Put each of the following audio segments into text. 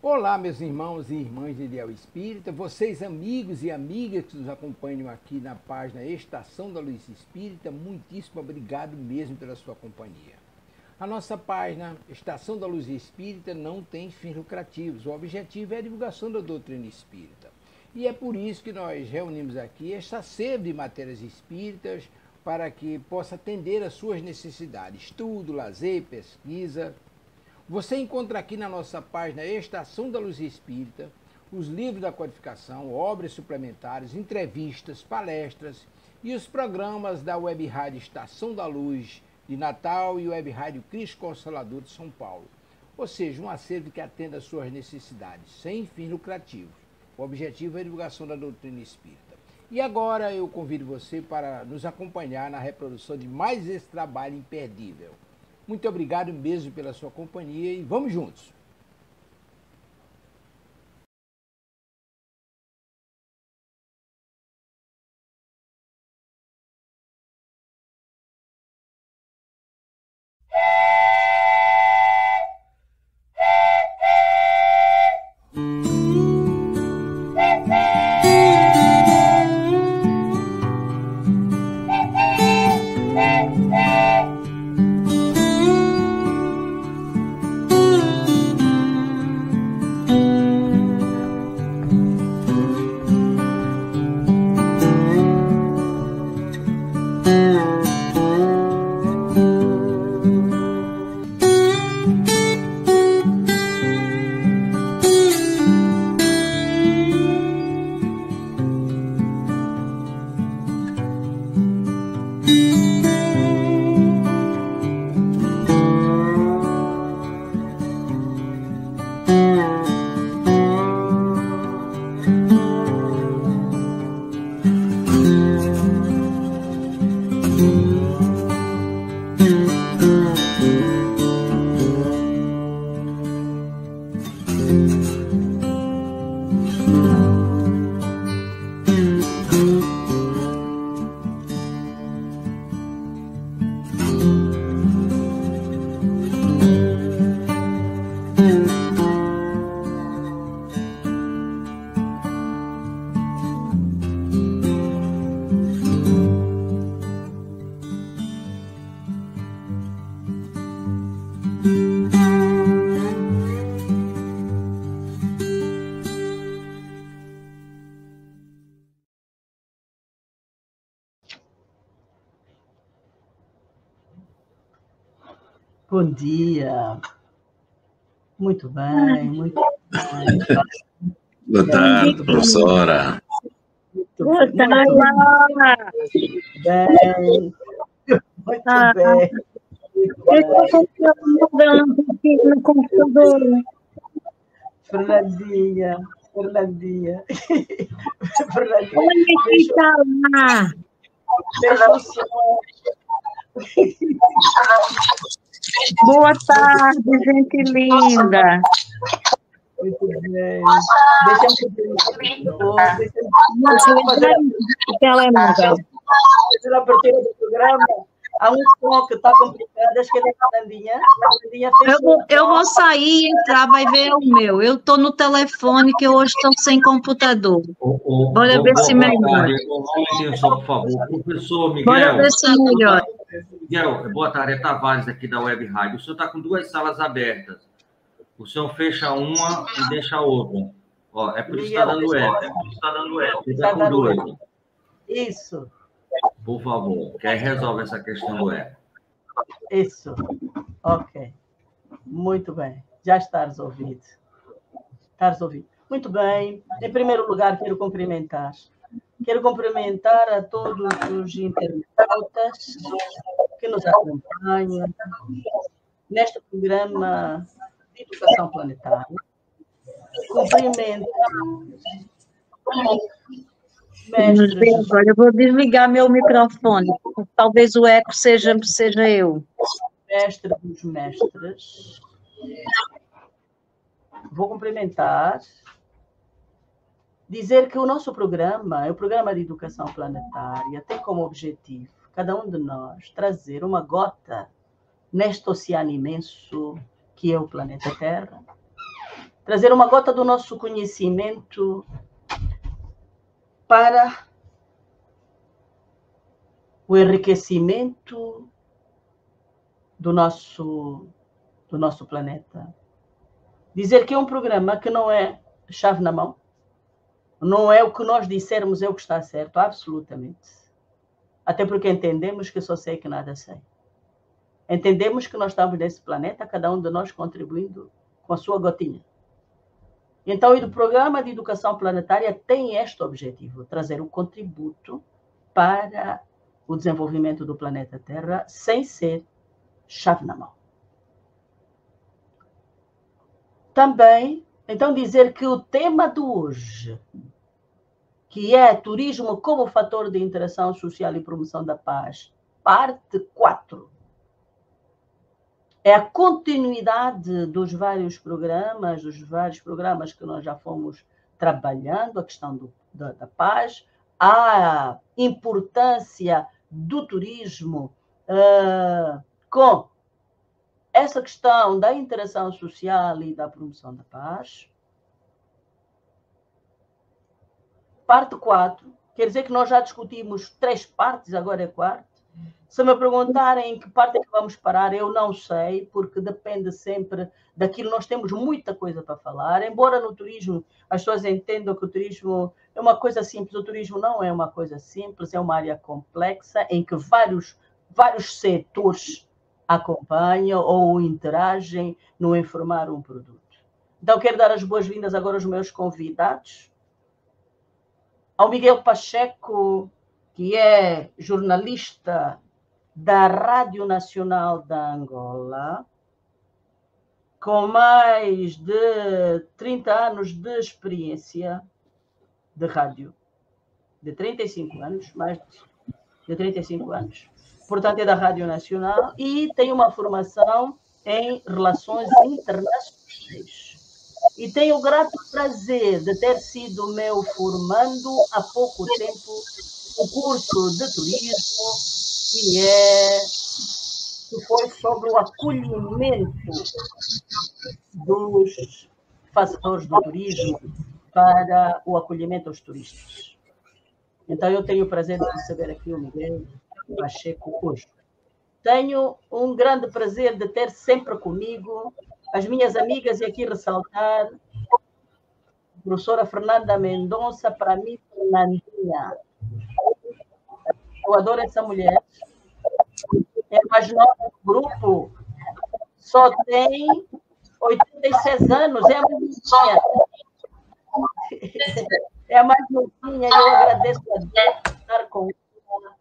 Olá, meus irmãos e irmãs de Ideal Espírita, vocês amigos e amigas que nos acompanham aqui na página Estação da Luz Espírita, muitíssimo obrigado mesmo pela sua companhia. A nossa página Estação da Luz Espírita não tem fins lucrativos, o objetivo é a divulgação da doutrina espírita. E é por isso que nós reunimos aqui esta sede de matérias espíritas para que possa atender às suas necessidades, estudo, lazer, pesquisa. Você encontra aqui na nossa página Estação da Luz Espírita os livros da codificação, obras suplementares, entrevistas, palestras e os programas da Web Rádio Estação da Luz de Natal e Web Rádio Cristo Consolador de São Paulo. Ou seja, um acervo que atenda às suas necessidades, sem fins lucrativos. O objetivo é a divulgação da doutrina espírita. E agora eu convido você para nos acompanhar na reprodução de mais esse trabalho imperdível. Muito obrigado mesmo pela sua companhia e vamos juntos! Bom dia. Muito bem, muito bem. Boa tarde, professora. Boa tarde. Bem. Muito bem. Eu estou mudando aqui no computador. Fernandinha. Olha que está lá. Boa tarde, gente linda. Muito bem. Telemóvel. Na abertura do programa, há um som que está complicado, acho que é da Fernandinha. Eu vou sair e entrar, vai ver o meu. Eu estou no telefone, que eu hoje estou sem computador. Bora ver se melhora. Atenção, por favor. Professor Miguel. Bora ver se melhora. Miguel, boa tarde. É Tavares aqui da Web Rádio. O senhor está com duas salas abertas. O senhor fecha uma e deixa a outra. Ó, é por isso que está dando eco. Fica com duas. Isso. Por favor, que aí resolve essa questão do eco. Isso. Ok. Muito bem. Já está resolvido. Muito bem. Em primeiro lugar, quero cumprimentar a todos os internautas que nos acompanham neste programa de Educação Planetária. Cumprimento mestres. Olha, eu vou desligar meu microfone. Talvez o eco seja eu. Mestre dos mestres. Vou cumprimentar. Dizer que o nosso programa, o programa de Educação Planetária, tem como objetivo, cada um de nós, trazer uma gota neste oceano imenso que é o planeta Terra, trazer uma gota do nosso conhecimento para o enriquecimento do nosso planeta. Dizer que é um programa que não é chave na mão, não é o que nós dissermos é o que está certo, absolutamente. Até porque entendemos que só sei que nada sei. Entendemos que nós estamos nesse planeta, cada um de nós contribuindo com a sua gotinha. Então, o programa de educação planetária tem este objetivo, trazer um contributo para o desenvolvimento do planeta Terra, sem ser chave na mão. Também, então, dizer que o tema de hoje, que é turismo como fator de interação social e promoção da paz, parte 4, é a continuidade dos vários programas que nós já fomos trabalhando, a questão da paz, a importância do turismo com essa questão da interação social e da promoção da paz. Parte 4, quer dizer que nós já discutimos 3 partes, agora é 4. Se me perguntarem em que parte é que vamos parar, eu não sei, porque depende sempre daquilo. Nós temos muita coisa para falar, embora no turismo as pessoas entendam que o turismo é uma coisa simples. O turismo não é uma coisa simples, é uma área complexa em que vários setores acompanham ou interagem no informar um produto. Então, quero dar as boas-vindas agora aos meus convidados. Ao Miguel Pacheco, que é jornalista da Rádio Nacional da Angola, com mais de 30 anos de experiência de rádio, de 35 anos, mais de 35 anos. Portanto, é da Rádio Nacional e tem uma formação em Relações Internacionais. E tenho o grato prazer de ter sido meu formando há pouco tempo o curso de turismo, que foi sobre o acolhimento dos fazedores do turismo para o acolhimento aos turistas. Então, eu tenho o prazer de receber aqui o Miguel Pacheco hoje. Tenho um grande prazer de ter sempre comigo as minhas amigas, e aqui ressaltar a professora Fernanda Mendonça, para mim, Fernandinha. Eu adoro essa mulher. É a mais nova do grupo, só tem 86 anos, é a mais novinha. É a mais novinha, e eu agradeço a Deus por estar com ela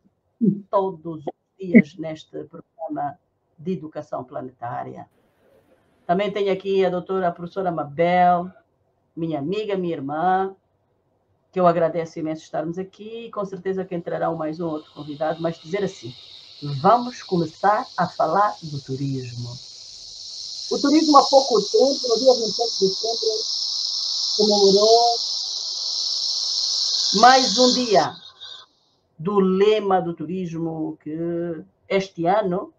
todos os dias neste programa de educação planetária. Também tenho aqui a professora Mabel, minha amiga, minha irmã, que eu agradeço imenso estarmos aqui, e com certeza que entrará mais um outro convidado, mas dizer assim, vamos começar a falar do turismo. O turismo, há pouco tempo, no dia 27 de setembro, comemorou mais um dia do lema do turismo, que este ano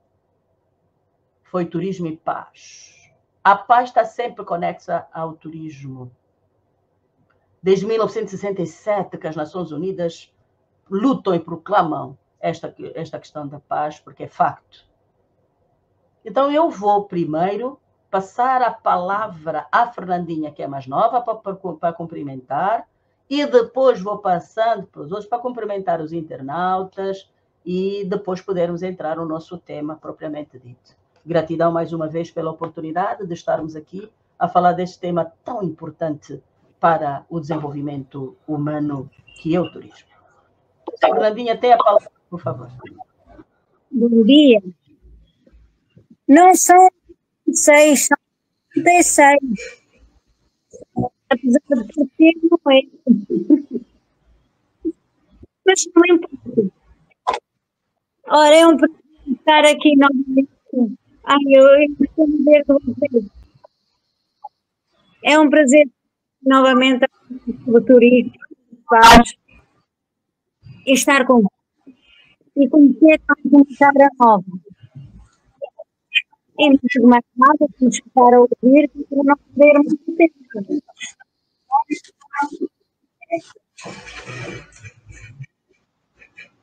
foi Turismo e Paz. A paz está sempre conexa ao turismo. Desde 1967, que as Nações Unidas lutam e proclamam esta questão da paz, porque é facto. Então, eu vou primeiro passar a palavra à Fernandinha, que é mais nova, para cumprimentar, e depois vou passando para os outros para cumprimentar os internautas e depois podermos entrar no nosso tema propriamente dito. Gratidão mais uma vez pela oportunidade de estarmos aqui a falar deste tema tão importante para o desenvolvimento humano, que é o turismo. Fernandinha, tem a palavra, por favor. Bom dia. Não são 6, são 36. Apesar de ser, não é. Mas não importa. Ora, é um prazer estar aqui novamente. Eu costumo dizer com vocês. É um prazer novamente o turismo, paz, e estar com e conhecer uma cara nova. E não digo mais nada, temos que estar a ouvir para não perdermos o tempo.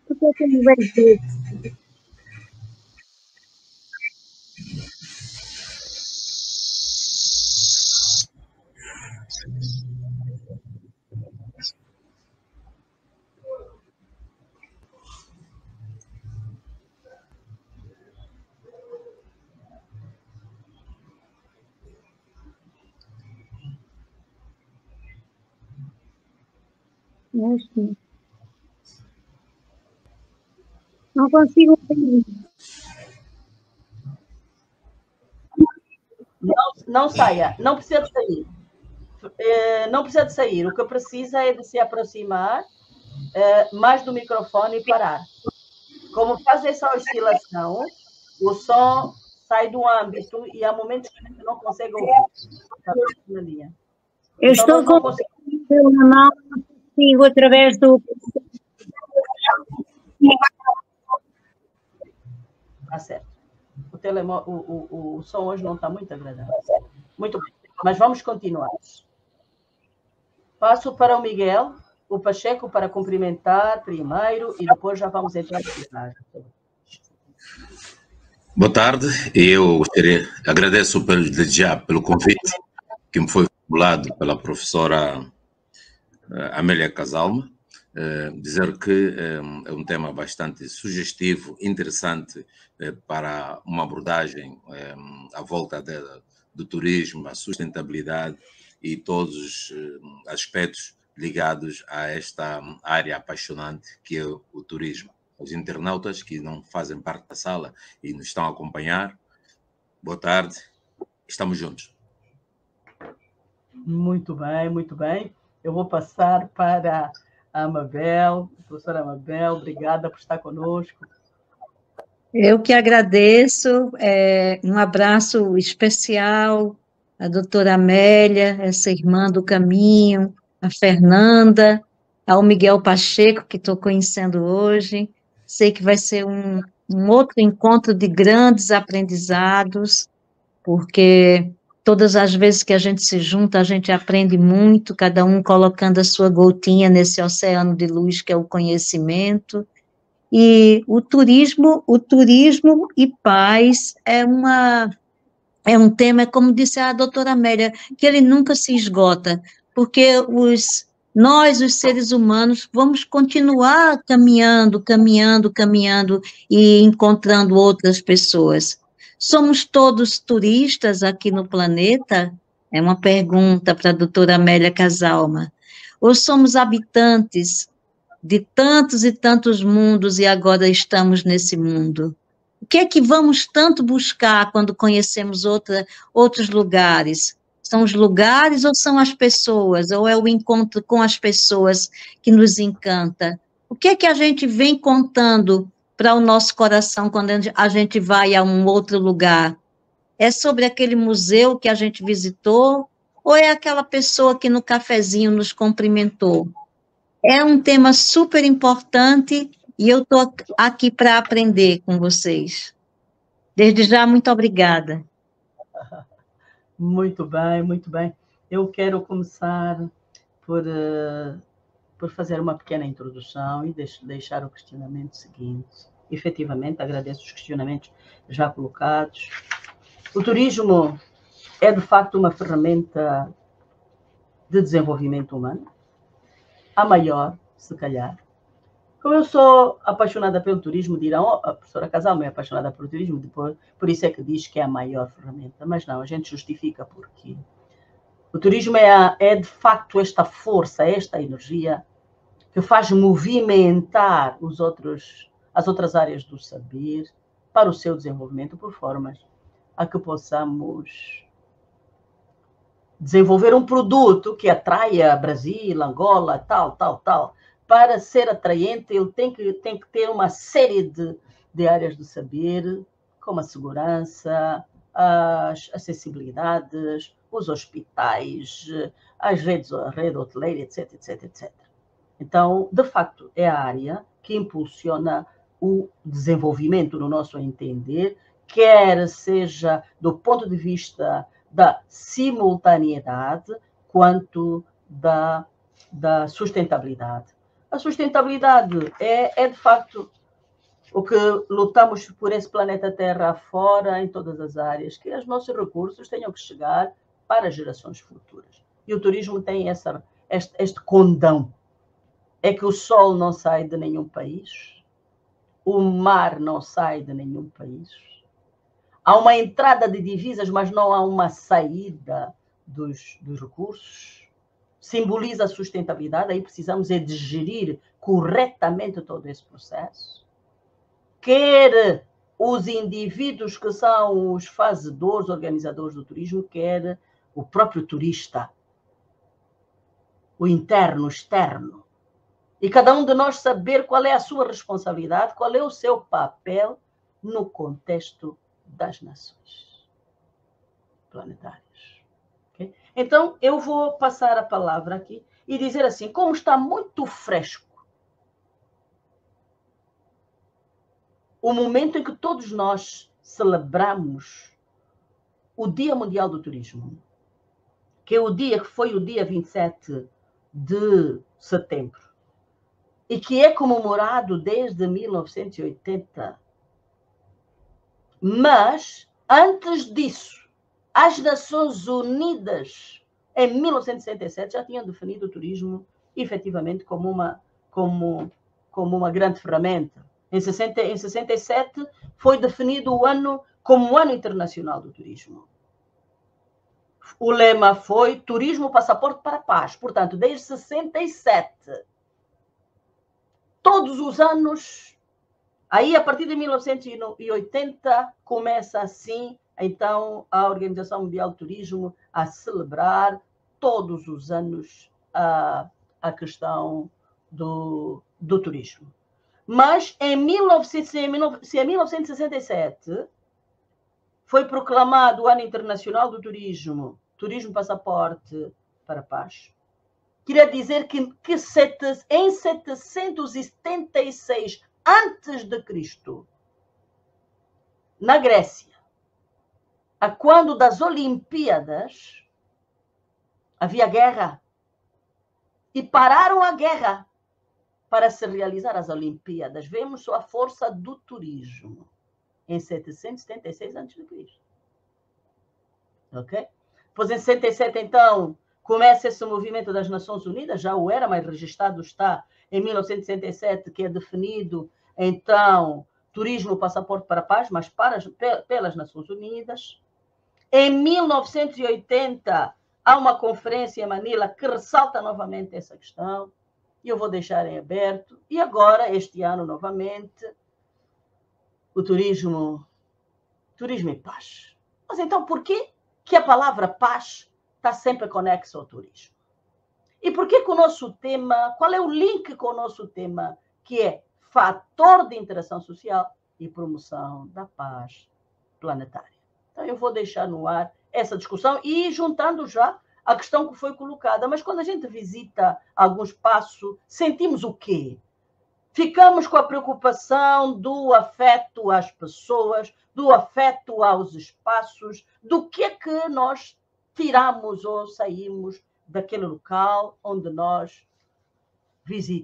Porque eu tenho bem dizer. Não consigo ouvir. Não saia, não precisa de sair. Não precisa de sair. O que precisa é de se aproximar mais do microfone e parar. Como faz essa oscilação, o som sai do âmbito e há momentos que a gente não consegue ouvir. Eu estou com o meu na mão, não consigo através do... Tá certo. O som hoje não está muito agradável. Muito bem, mas vamos continuar. Passo para o Miguel, o Pacheco, para cumprimentar primeiro e depois já vamos entrar na Boa tarde, eu agradeço já pelo convite que me foi formulado pela professora Amélia Casalma. Dizer que é um tema bastante sugestivo, interessante para uma abordagem à volta do turismo, a sustentabilidade e todos os aspectos ligados a esta área apaixonante que é o turismo. Os internautas que não fazem parte da sala e nos estão a acompanhar, boa tarde, estamos juntos. Muito bem, muito bem. Eu vou passar para a Amabel, a professora Amabel, obrigada por estar conosco. Eu que agradeço, um abraço especial à doutora Amélia, essa irmã do caminho, a Fernanda, ao Miguel Pacheco, que estou conhecendo hoje. Sei que vai ser um outro encontro de grandes aprendizados, porque todas as vezes que a gente se junta, a gente aprende muito, cada um colocando a sua gotinha nesse oceano de luz que é o conhecimento. E o turismo e paz é um tema, como disse a doutora Amélia, que ele nunca se esgota, porque nós, os seres humanos, vamos continuar caminhando e encontrando outras pessoas. Somos todos turistas aqui no planeta? É uma pergunta para a doutora Amélia Casalma. Ou somos habitantes de tantos e tantos mundos e agora estamos nesse mundo? O que é que vamos tanto buscar quando conhecemos outros lugares? São os lugares ou são as pessoas? Ou é o encontro com as pessoas que nos encanta? O que é que a gente vem contando para o nosso coração quando a gente vai a um outro lugar? É sobre aquele museu que a gente visitou? Ou é aquela pessoa que no cafezinho nos cumprimentou? É um tema super importante e eu estou aqui para aprender com vocês. Desde já, muito obrigada. Muito bem, muito bem. Eu quero começar por fazer uma pequena introdução e deixar o questionamento seguinte. Efetivamente, agradeço os questionamentos já colocados. O turismo é, de facto, uma ferramenta de desenvolvimento humano, a maior, se calhar. Como eu sou apaixonada pelo turismo, dirão, a professora Casalma é apaixonada pelo turismo, depois, por isso é que diz que é a maior ferramenta. Mas não, a gente justifica porque o turismo é de facto esta força, esta energia que faz movimentar as outras áreas do saber para o seu desenvolvimento, por formas a que possamos desenvolver um produto que atraia Brasil, Angola, tal. Para ser atraente, ele tem que ter uma série de áreas do saber, como a segurança, as acessibilidades, os hospitais, a rede hoteleira, etc. Então, de facto, é a área que impulsiona o desenvolvimento, no nosso entender, quer seja do ponto de vista da simultaneidade, quanto da sustentabilidade. A sustentabilidade é de facto, o que lutamos por esse planeta Terra afora, em todas as áreas, que os nossos recursos tenham que chegar para gerações futuras. E o turismo tem este condão. É que o sol não sai de nenhum país, o mar não sai de nenhum país. Há uma entrada de divisas, mas não há uma saída dos recursos. Simboliza a sustentabilidade, aí precisamos é de gerir corretamente todo esse processo. Quer os indivíduos que são os fazedores, organizadores do turismo, quer o próprio turista, o interno, o externo. E cada um de nós saber qual é a sua responsabilidade, qual é o seu papel no contexto das nações planetárias. Okay? Então, eu vou passar a palavra aqui e dizer assim, como está muito fresco o momento em que todos nós celebramos o Dia Mundial do Turismo, que foi o dia 27 de setembro, e que é comemorado desde 1980. Mas, antes disso, as Nações Unidas, em 1967, já tinham definido o turismo, efetivamente, como uma grande ferramenta. Em 67, foi definido o ano como o Ano Internacional do Turismo. O lema foi Turismo, Passaporte para a Paz. Portanto, desde 67, todos os anos, aí a partir de 1980, começa assim, então, a Organização Mundial do Turismo a celebrar todos os anos a questão do turismo. Mas em 1967 foi proclamado o Ano Internacional do Turismo, Turismo Passaporte para a Paz. Queria dizer que em 776 a.C., na Grécia, a quando das Olimpíadas, havia guerra. E pararam a guerra para se realizar as Olimpíadas. Vemos a força do turismo em 776 a.C. Ok? Pois em 67, então, começa esse movimento das Nações Unidas, já o era, mas registrado está em 1967, que é definido, então, Turismo Passaporte para a Paz, mas pelas Nações Unidas. Em 1980, há uma conferência em Manila que ressalta novamente essa questão, e eu vou deixar em aberto. E agora, este ano, novamente, o turismo e paz. Mas então, por que a palavra paz está sempre conexa ao turismo? E por que o nosso tema, qual é o link com o nosso tema, que é fator de interação social e promoção da paz planetária? Então, eu vou deixar no ar essa discussão e juntando já a questão que foi colocada. Mas quando a gente visita algum espaço, sentimos o quê? Ficamos com a preocupação do afeto às pessoas, do afeto aos espaços, do que é que nós tiramos ou saímos daquele local onde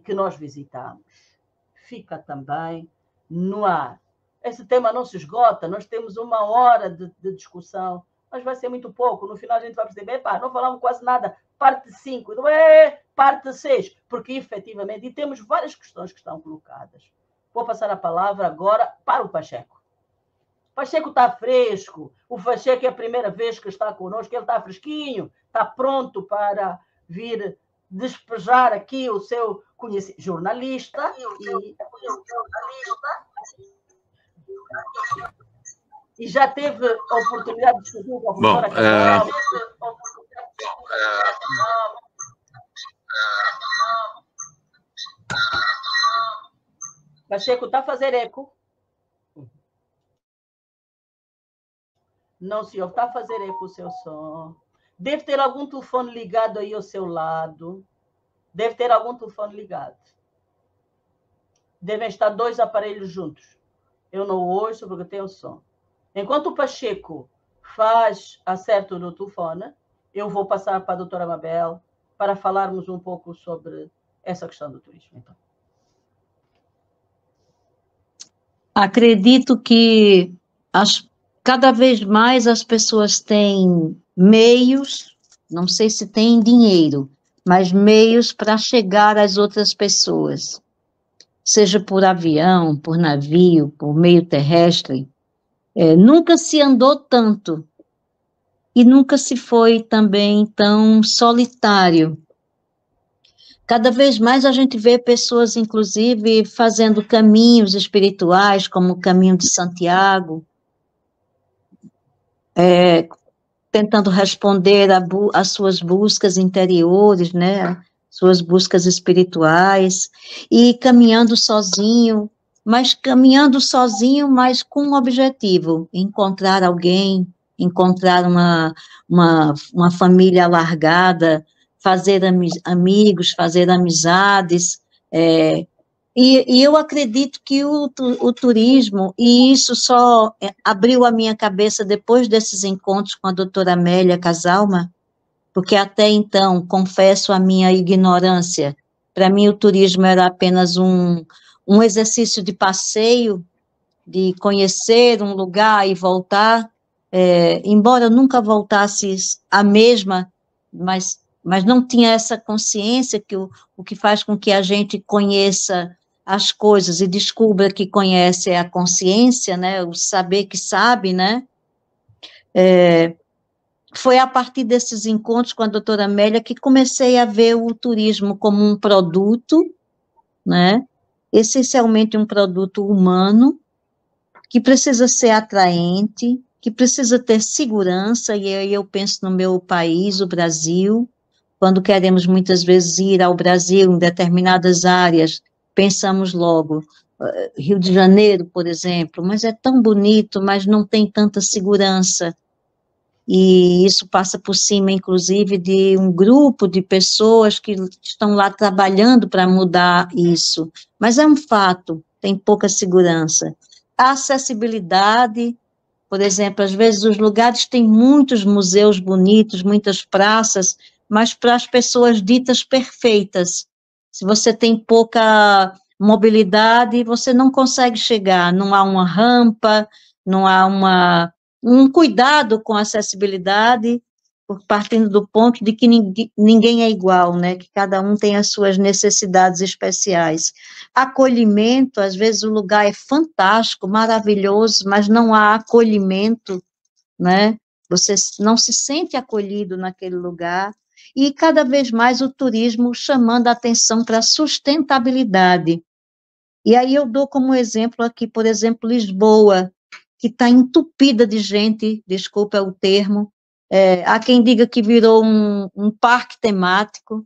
que nós visitamos. Fica também no ar. Esse tema não se esgota, nós temos 1 hora de discussão, mas vai ser muito pouco. No final a gente vai perceber, não falamos quase nada, parte 5, parte 6, porque efetivamente, e temos várias questões que estão colocadas. Vou passar a palavra agora para o Pacheco. O Pacheco está fresco, o Pacheco é a primeira vez que está conosco, ele está fresquinho, está pronto para vir despejar aqui o seu conhecimento jornalista. E já teve a oportunidade de discutir com a professora Casal. Pacheco, está a fazer eco? Não, senhor, está a fazer eco o seu som. Deve ter algum telefone ligado aí ao seu lado. Deve ter algum telefone ligado. Devem estar 2 aparelhos juntos. Eu não ouço porque tenho som. Enquanto o Pacheco acerta no telefone, eu vou passar para a doutora Mabel para falarmos um pouco sobre essa questão do turismo. Então. Acredito que cada vez mais as pessoas têm meios, não sei se têm dinheiro, mas meios para chegar às outras pessoas, seja por avião, por navio, por meio terrestre. Nunca se andou tanto e nunca se foi também tão solitário. Cada vez mais a gente vê pessoas, inclusive, fazendo caminhos espirituais, como o caminho de Santiago, tentando responder às suas buscas interiores, né? Suas buscas espirituais, e caminhando sozinho, mas com um objetivo: encontrar alguém, encontrar uma família alargada, fazer amigos, fazer amizades, e eu acredito que o turismo, e isso só abriu a minha cabeça depois desses encontros com a doutora Amélia Casalma, porque até então, confesso a minha ignorância, para mim o turismo era apenas um exercício de passeio, de conhecer um lugar e voltar, embora eu nunca voltasse a mesma, mas não tinha essa consciência que o que faz com que a gente conheça as coisas e descubra que conhece a consciência, né, o saber que sabe, né, foi a partir desses encontros com a doutora Amélia que comecei a ver o turismo como um produto, né, essencialmente um produto humano, que precisa ser atraente, que precisa ter segurança, e aí eu penso no meu país, o Brasil. Quando queremos muitas vezes ir ao Brasil em determinadas áreas, pensamos logo, Rio de Janeiro, por exemplo, mas é tão bonito, mas não tem tanta segurança. E isso passa por cima, inclusive, de um grupo de pessoas que estão lá trabalhando para mudar isso. Mas é um fato, tem pouca segurança. A acessibilidade, por exemplo, às vezes os lugares têm muitos museus bonitos, muitas praças, mas para as pessoas ditas perfeitas. Se você tem pouca mobilidade, você não consegue chegar, não há uma rampa, não há um cuidado com a acessibilidade, partindo do ponto de que ninguém é igual, né, que cada um tem as suas necessidades especiais. Acolhimento, às vezes o lugar é fantástico, maravilhoso, mas não há acolhimento, né, você não se sente acolhido naquele lugar, e cada vez mais o turismo chamando a atenção para a sustentabilidade. E aí eu dou como exemplo aqui, por exemplo, Lisboa, que está entupida de gente, desculpa o termo, há quem diga que virou um parque temático,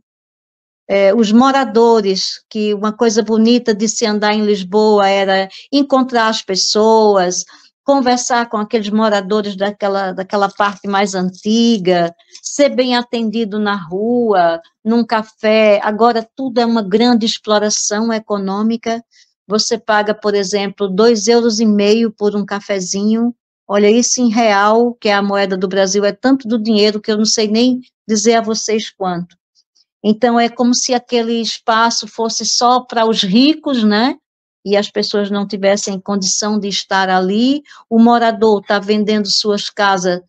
os moradores, que uma coisa bonita de se andar em Lisboa era encontrar as pessoas, conversar com aqueles moradores daquela parte mais antiga, ser bem atendido na rua, num café. Agora tudo é uma grande exploração econômica. Você paga, por exemplo, 2,5 € por um cafezinho. Olha, isso em real, que é a moeda do Brasil, é tanto do dinheiro que eu não sei nem dizer a vocês quanto. Então, é como se aquele espaço fosse só para os ricos, né? E as pessoas não tivessem condição de estar ali. O morador está vendendo suas casas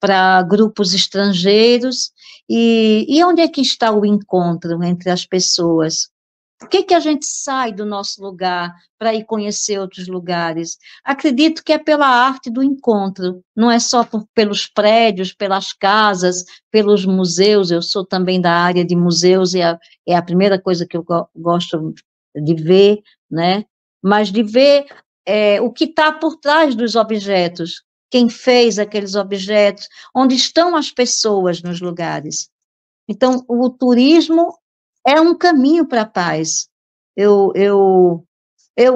para grupos estrangeiros. E onde é que está o encontro entre as pessoas? Por que a gente sai do nosso lugar para ir conhecer outros lugares? Acredito que é pela arte do encontro, não é só pelos prédios, pelas casas, pelos museus. Eu sou também da área de museus, e é a primeira coisa que eu gosto de ver, né? Mas de ver o que está por trás dos objetos, quem fez aqueles objetos, onde estão as pessoas nos lugares. Então, o turismo é um caminho para a paz. Eu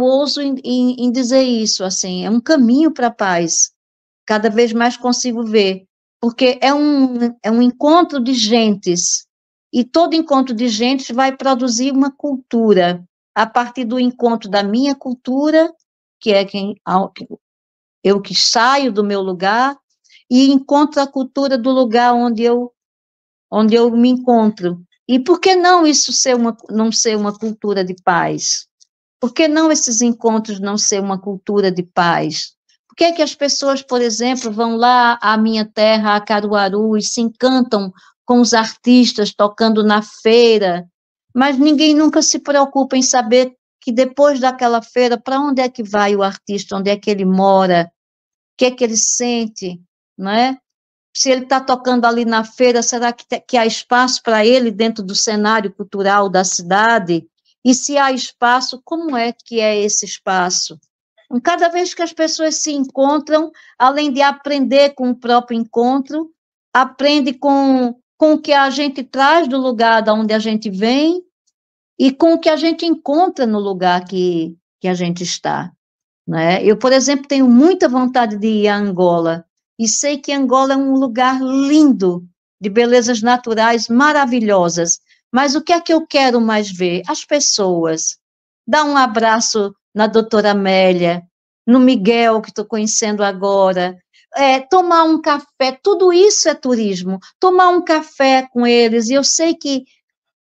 ouso em dizer isso, assim, é um caminho para a paz. Cada vez mais consigo ver, porque é um encontro de gentes, e todo encontro de gentes vai produzir uma cultura, a partir do encontro da minha cultura, que é Eu que saio do meu lugar e encontro a cultura do lugar onde eu me encontro. E por que não isso não ser uma cultura de paz? Por que não esses encontros não ser uma cultura de paz? Por que é que as pessoas, por exemplo, vão lá à minha terra, a Caruaru, e se encantam com os artistas tocando na feira, mas ninguém nunca se preocupa em saber que depois daquela feira, para onde é que vai o artista, onde é que ele mora, o que é que ele sente, não é? Se ele está tocando ali na feira, será que há espaço para ele dentro do cenário cultural da cidade? E se há espaço, como é que é esse espaço? Cada vez que as pessoas se encontram, além de aprender com o próprio encontro, aprende com o que a gente traz do lugar de onde a gente vem e com o que a gente encontra no lugar que a gente está. Né? Eu, por exemplo, tenho muita vontade de ir a Angola, e sei que Angola é um lugar lindo, de belezas naturais maravilhosas, mas o que é que eu quero mais ver? As pessoas. Dar um abraço na doutora Amélia, no Miguel, que estou conhecendo agora, tomar um café, tudo isso é turismo, tomar um café com eles, e eu sei que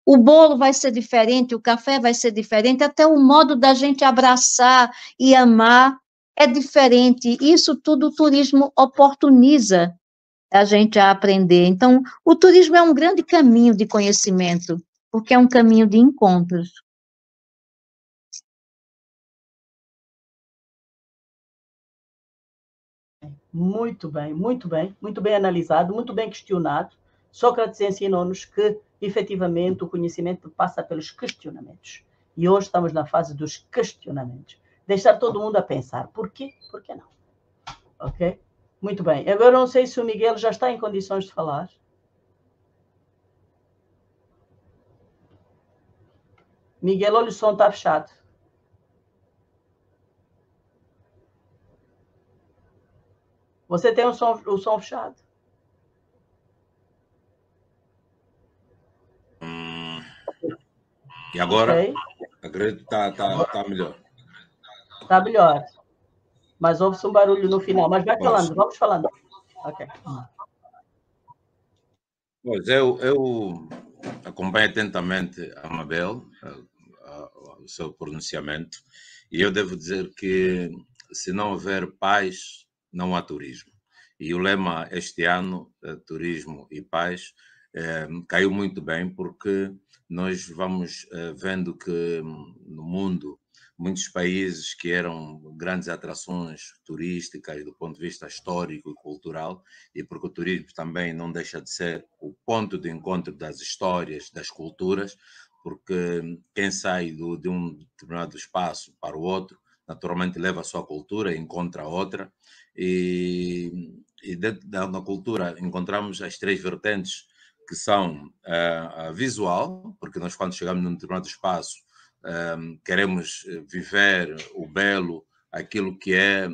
o bolo vai ser diferente, o café vai ser diferente, até o modo da gente abraçar e amar é diferente. Isso tudo o turismo oportuniza a gente a aprender. Então, o turismo é um grande caminho de conhecimento, porque é um caminho de encontros. Muito bem, muito bem, muito bem analisado, muito bem questionado. Sócrates ensinou-nos que, efetivamente, o conhecimento passa pelos questionamentos. E hoje estamos na fase dos questionamentos. Deixar todo mundo a pensar. Por quê? Por que não? Ok? Muito bem. Agora não sei se o Miguel já está em condições de falar. Miguel, olha, o som está fechado. Você tem o som fechado? E agora? Okay. Acredito que está melhor. Está melhor. Mas houve-se um barulho no final. Mas vai falando, vamos falando. Ok. Pois, eu acompanho atentamente a Mabel, o seu pronunciamento, e eu devo dizer que se não houver paz, não há turismo. E o lema este ano, Turismo e Paz, caiu muito bem, porque nós vamos vendo que no mundo muitos países que eram grandes atrações turísticas do ponto de vista histórico e cultural, e porque o turismo também não deixa de ser o ponto de encontro das histórias, das culturas, porque quem sai de um determinado espaço para o outro, naturalmente leva a sua cultura e encontra outra, e dentro da cultura encontramos as três vertentes, que são a visual, porque nós quando chegamos num determinado espaço queremos viver o belo, aquilo que é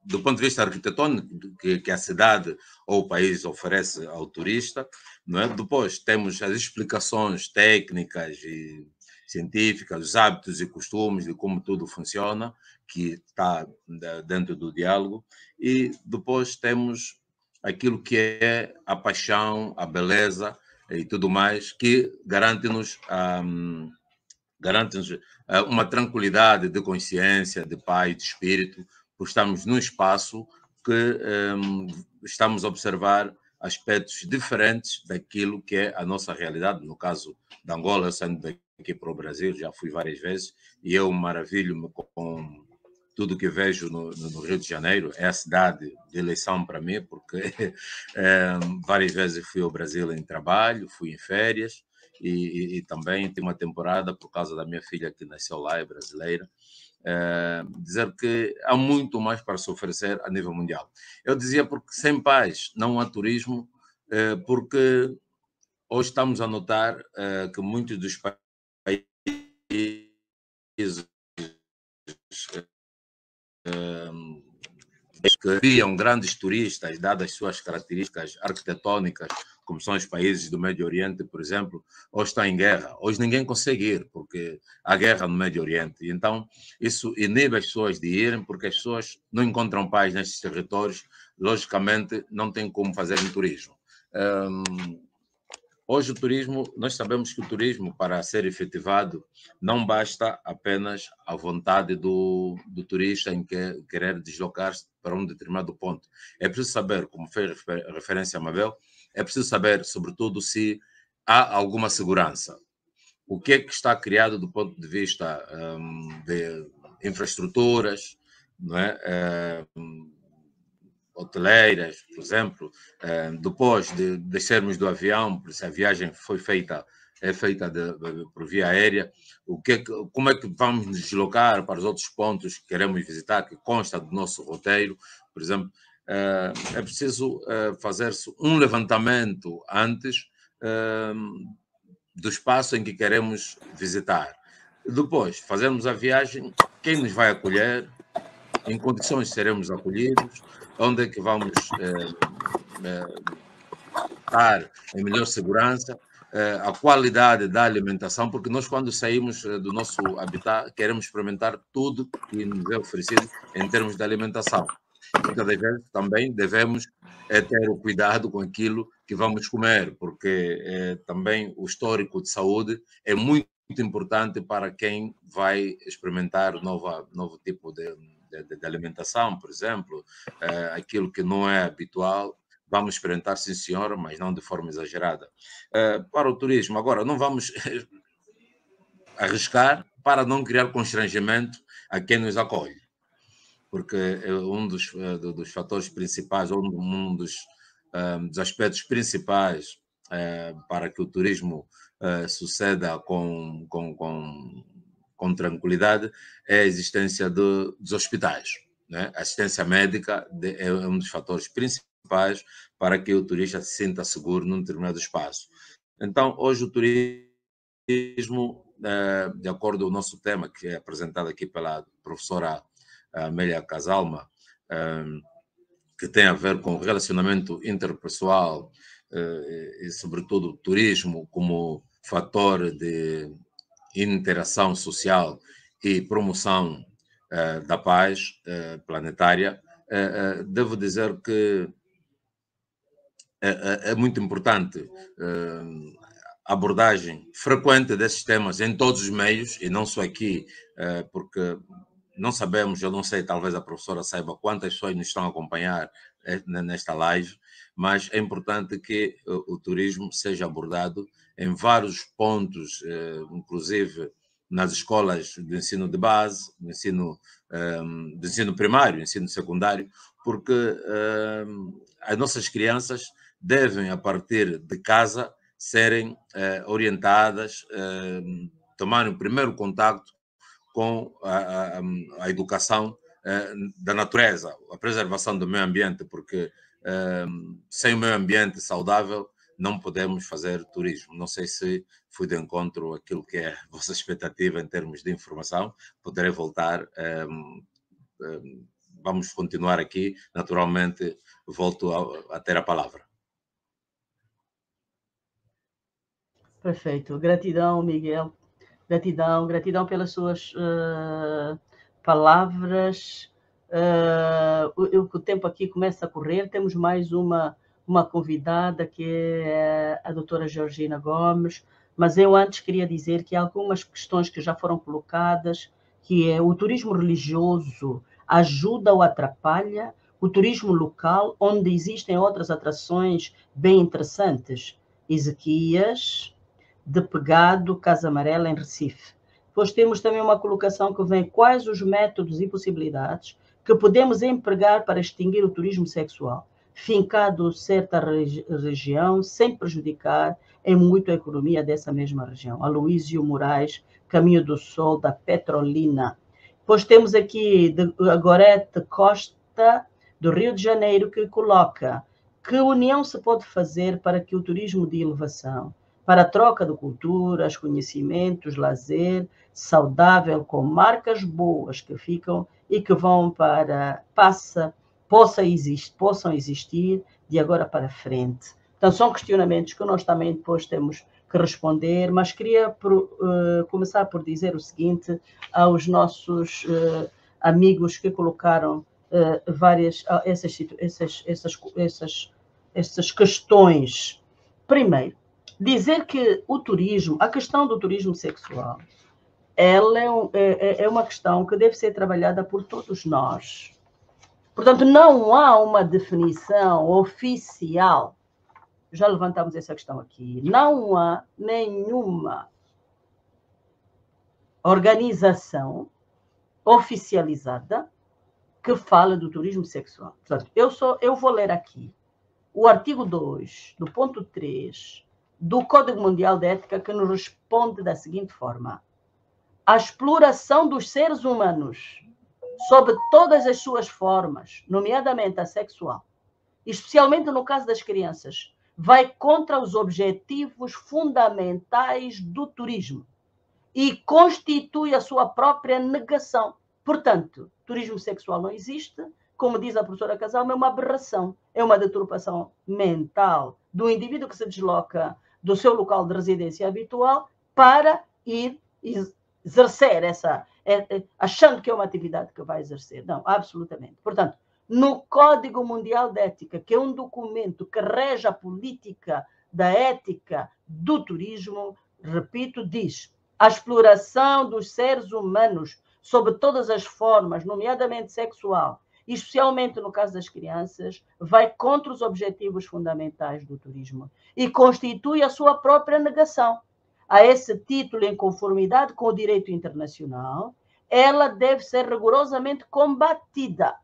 do ponto de vista arquitetônico que a cidade ou o país oferece ao turista, não é? Depois temos as explicações técnicas e científicas, os hábitos e costumes de como tudo funciona, que está dentro do diálogo, e depois temos aquilo que é a paixão, a beleza e tudo mais, que garante-nos uma tranquilidade de consciência, de paz, de espírito, porque estamos num espaço que estamos a observar aspectos diferentes daquilo que é a nossa realidade. No caso da Angola, sendo daqui para o Brasil, já fui várias vezes, e eu maravilho-me com tudo que vejo no Rio de Janeiro. É a cidade de eleição para mim, porque várias vezes fui ao Brasil em trabalho, fui em férias, e também tem uma temporada, por causa da minha filha que nasceu lá, é brasileira, dizer que há muito mais para se oferecer a nível mundial. Eu dizia porque sem paz não há turismo, porque hoje estamos a notar que muitos dos países que criam grandes turistas, dadas as suas características arquitetônicas como são os países do Médio Oriente, por exemplo, hoje está em guerra. Hoje ninguém consegue ir, porque há guerra no Médio Oriente. E então, isso inibe as pessoas de irem, porque as pessoas não encontram paz nestes territórios. Logicamente, não tem como fazer um turismo. Hoje o turismo, nós sabemos que o turismo, para ser efetivado, não basta apenas a vontade do turista em querer deslocar-se para um determinado ponto. É preciso saber, como fez referência a Mabel, é preciso saber, sobretudo, se há alguma segurança. O que é que está criado do ponto de vista de infraestruturas, não é? Hoteleiras, por exemplo, depois de descermos do avião, se a viagem é feita por via aérea, como é que vamos nos deslocar para os outros pontos que queremos visitar, que consta do nosso roteiro, por exemplo, é preciso fazer-se um levantamento antes do espaço em que queremos visitar. Depois, fazermos a viagem, quem nos vai acolher, em condições seremos acolhidos, onde é que vamos estar em melhor segurança, a qualidade da alimentação, porque nós, quando saímos do nosso habitat, queremos experimentar tudo que nos é oferecido em termos de alimentação. Muitas das vezes também devemos ter o cuidado com aquilo que vamos comer, porque também o histórico de saúde é muito importante para quem vai experimentar novo tipo de alimentação, por exemplo, aquilo que não é habitual, vamos experimentar, sim senhora, mas não de forma exagerada. Para o turismo, agora, não vamos arriscar para não criar constrangimento a quem nos acolhe, porque um dos fatores principais, ou um dos aspectos principais para que o turismo suceda com tranquilidade é a existência dos hospitais, né? A assistência médica é um dos fatores principais para que o turista se sinta seguro num determinado espaço. Então, hoje o turismo, de acordo com o nosso tema, que é apresentado aqui pela professora Amélia Casalma, que tem a ver com relacionamento interpessoal e, sobretudo, turismo como fator de interação social e promoção da paz planetária, devo dizer que é muito importante a abordagem frequente desses temas em todos os meios, e não só aqui, porque não sabemos, eu não sei, talvez a professora saiba quantas pessoas nos estão a acompanhar nesta live, mas é importante que o turismo seja abordado em vários pontos, inclusive nas escolas de ensino de base, de ensino primário, ensino secundário, porque as nossas crianças devem, a partir de casa, serem orientadas, tomarem o primeiro contacto com a educação da natureza, a preservação do meio ambiente, porque sem o meio ambiente saudável não podemos fazer turismo. Não sei se fui de encontro àquilo que é a vossa expectativa em termos de informação. Poderei voltar. Vamos continuar aqui. Naturalmente, volto a ter a palavra. Perfeito. Gratidão, Miguel. Gratidão pelas suas palavras. O tempo aqui começa a correr. Temos mais uma convidada, que é a doutora Georgina Gomes, mas eu antes queria dizer que há algumas questões que já foram colocadas, que é: o turismo religioso ajuda ou atrapalha o turismo local, onde existem outras atrações bem interessantes? Ezequias de Pegado, Casa Amarela, em Recife. Depois temos também uma colocação que vem: quais os métodos e possibilidades que podemos empregar para extinguir o turismo sexual, fincado certa região, sem prejudicar em muito a economia dessa mesma região? Aloísio Moraes, Caminho do Sol, da Petrolina. Depois temos aqui a Gorete Costa, do Rio de Janeiro, que coloca: que união se pode fazer para que o turismo de elevação, para a troca de culturas, conhecimentos, lazer saudável, com marcas boas que ficam e que vão possam existir de agora para frente? Então, são questionamentos que nós também depois temos que responder, mas queria começar por dizer o seguinte aos nossos amigos que colocaram várias essas questões. Primeiro, dizer que o turismo, a questão do turismo sexual, ela é uma questão que deve ser trabalhada por todos nós. Portanto, não há uma definição oficial. Já levantamos essa questão aqui. Não há nenhuma organização oficializada que fala do turismo sexual. Portanto, eu vou ler aqui o artigo 2, do ponto 3, do Código Mundial de Ética, que nos responde da seguinte forma: a exploração dos seres humanos, sob todas as suas formas, nomeadamente a sexual, especialmente no caso das crianças, vai contra os objetivos fundamentais do turismo e constitui a sua própria negação. Portanto, turismo sexual não existe, como diz a professora Casalma, é uma aberração, é uma deturpação mental do indivíduo que se desloca do seu local de residência habitual para ir exercer achando que é uma atividade que vai exercer. Não, absolutamente. Portanto, no Código Mundial de Ética, que é um documento que rege a política da ética do turismo, repito, diz: a exploração dos seres humanos sob todas as formas, nomeadamente sexual, e especialmente no caso das crianças, vai contra os objetivos fundamentais do turismo e constitui a sua própria negação. A esse título, em conformidade com o direito internacional, ela deve ser rigorosamente combatida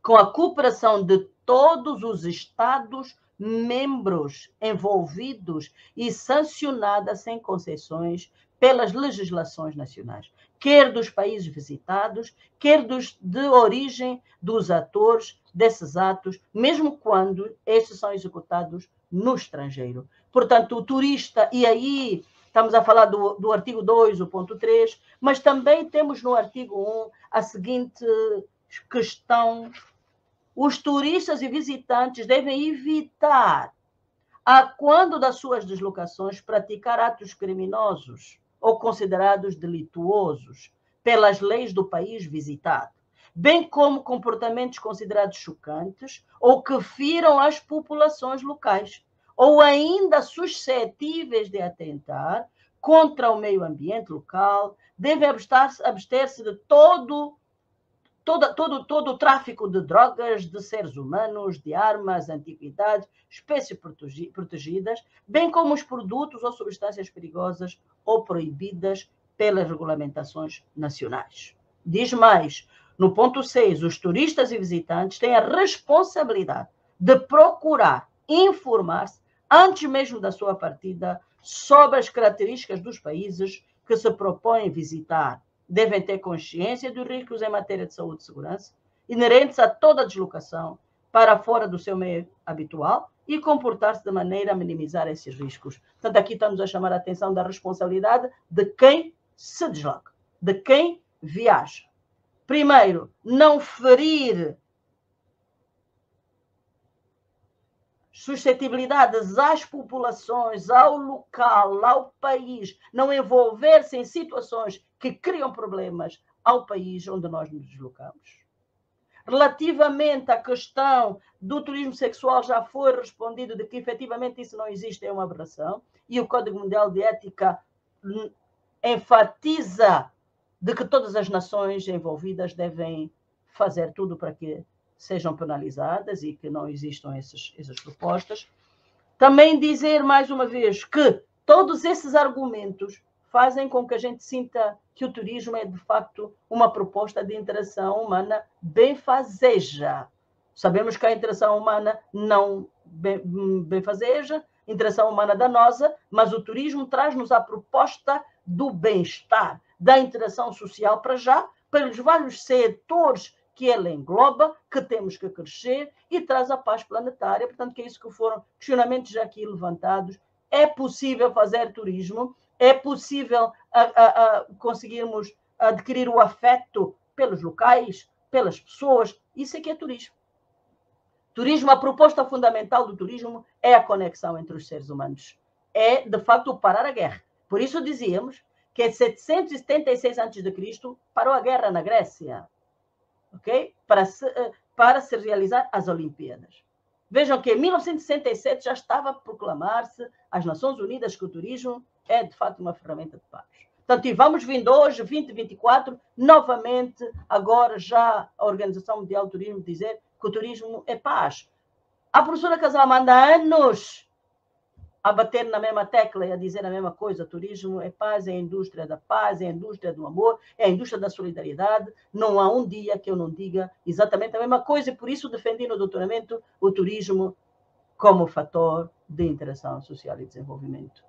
com a cooperação de todos os Estados membros envolvidos e sancionada sem concessões pelas legislações nacionais, quer dos países visitados, quer de origem dos atores desses atos, mesmo quando estes são executados no estrangeiro. Portanto, o turista, e aí estamos a falar do artigo 2, o ponto 3, mas também temos no artigo 1 a seguinte questão: os turistas e visitantes devem evitar, a quando das suas deslocações, praticar atos criminosos ou considerados delituosos pelas leis do país visitado, bem como comportamentos considerados chocantes ou que firam as populações locais, ou ainda suscetíveis de atentar contra o meio ambiente local, devem abster-se de todo o tráfico de drogas, de seres humanos, de armas, antiguidades, espécies protegidas, bem como os produtos ou substâncias perigosas ou proibidas pelas regulamentações nacionais. Diz mais, no ponto 6, os turistas e visitantes têm a responsabilidade de procurar informar-se, antes mesmo da sua partida, sobre as características dos países que se propõem visitar. Devem ter consciência dos riscos em matéria de saúde e segurança, inerentes a toda deslocação para fora do seu meio habitual, e comportar-se de maneira a minimizar esses riscos. Portanto, aqui estamos a chamar a atenção da responsabilidade de quem se desloca, de quem viaja. Primeiro, não ferir suscetibilidades às populações, ao local, ao país, não envolver-se em situações que criam problemas ao país onde nós nos deslocamos. Relativamente à questão do turismo sexual, já foi respondido de que efetivamente isso não existe, é uma aberração, e o Código Mundial de Ética enfatiza de que todas as nações envolvidas devem fazer tudo para que sejam penalizadas e que não existam essas propostas. Também dizer, mais uma vez, que todos esses argumentos fazem com que a gente sinta que o turismo é, de facto, uma proposta de interação humana benfazeja. Sabemos que a interação humana não benfazeja, interação humana danosa, mas o turismo traz-nos a proposta do bem-estar, da interação social para já, para os vários setores que ele engloba, que temos que crescer, e traz a paz planetária. Portanto, que é isso que foram questionamentos já aqui levantados. É possível fazer turismo, é possível conseguirmos adquirir o afeto pelos locais, pelas pessoas. Isso é que é turismo. Turismo, a proposta fundamental do turismo é a conexão entre os seres humanos. É, de facto, o parar a guerra. Por isso dizíamos que em 776 a.C. parou a guerra na Grécia, ok? Para se realizar as Olimpíadas. Vejam que em 1967 já estava a proclamar-se às Nações Unidas que o turismo é, de facto, uma ferramenta de paz. Portanto, e vamos vindo hoje, 2024, novamente, agora já a Organização Mundial do Turismo dizer que o turismo é paz. A professora Casalma anda há anos a bater na mesma tecla e a dizer a mesma coisa. O turismo é paz, é a indústria da paz, é a indústria do amor, é a indústria da solidariedade. Não há um dia que eu não diga exatamente a mesma coisa e por isso defendi no doutoramento o turismo como fator de interação social e desenvolvimento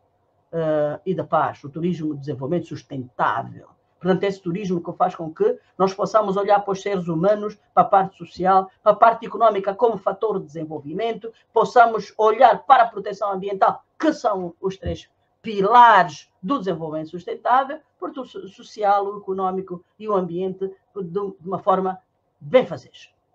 e da paz, o turismo de desenvolvimento sustentável. Portanto, esse turismo que faz com que nós possamos olhar para os seres humanos, para a parte social, para a parte económica como fator de desenvolvimento, possamos olhar para a proteção ambiental, que são os 3 pilares do desenvolvimento sustentável, porque o social, o económico e o ambiente de uma forma bem fazer.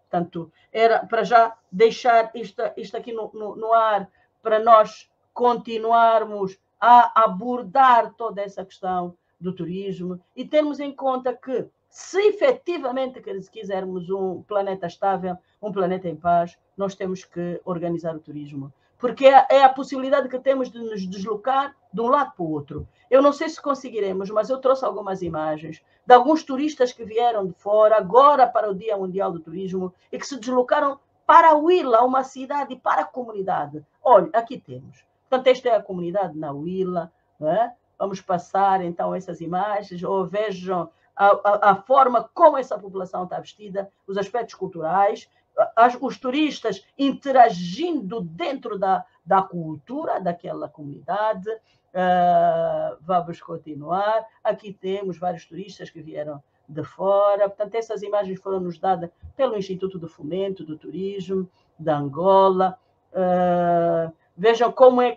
Portanto, era para já deixar isto aqui no ar, para nós continuarmos a abordar toda essa questão do turismo e termos em conta que, se efetivamente quisermos um planeta estável, um planeta em paz, nós temos que organizar o turismo. Porque é a possibilidade que temos de nos deslocar de um lado para o outro. Eu não sei se conseguiremos, mas eu trouxe algumas imagens de alguns turistas que vieram de fora, agora para o Dia Mundial do Turismo, e que se deslocaram para Huila, uma cidade, para a comunidade. Olha, aqui temos. Portanto, esta é a comunidade na Huila, não é? Vamos passar, então, essas imagens, ou vejam a forma como essa população está vestida, os aspectos culturais, os turistas interagindo dentro da cultura daquela comunidade. Vamos continuar. Aqui temos vários turistas que vieram de fora. Portanto, essas imagens foram nos dadas pelo Instituto de Fomento do Turismo da Angola. Vejam como é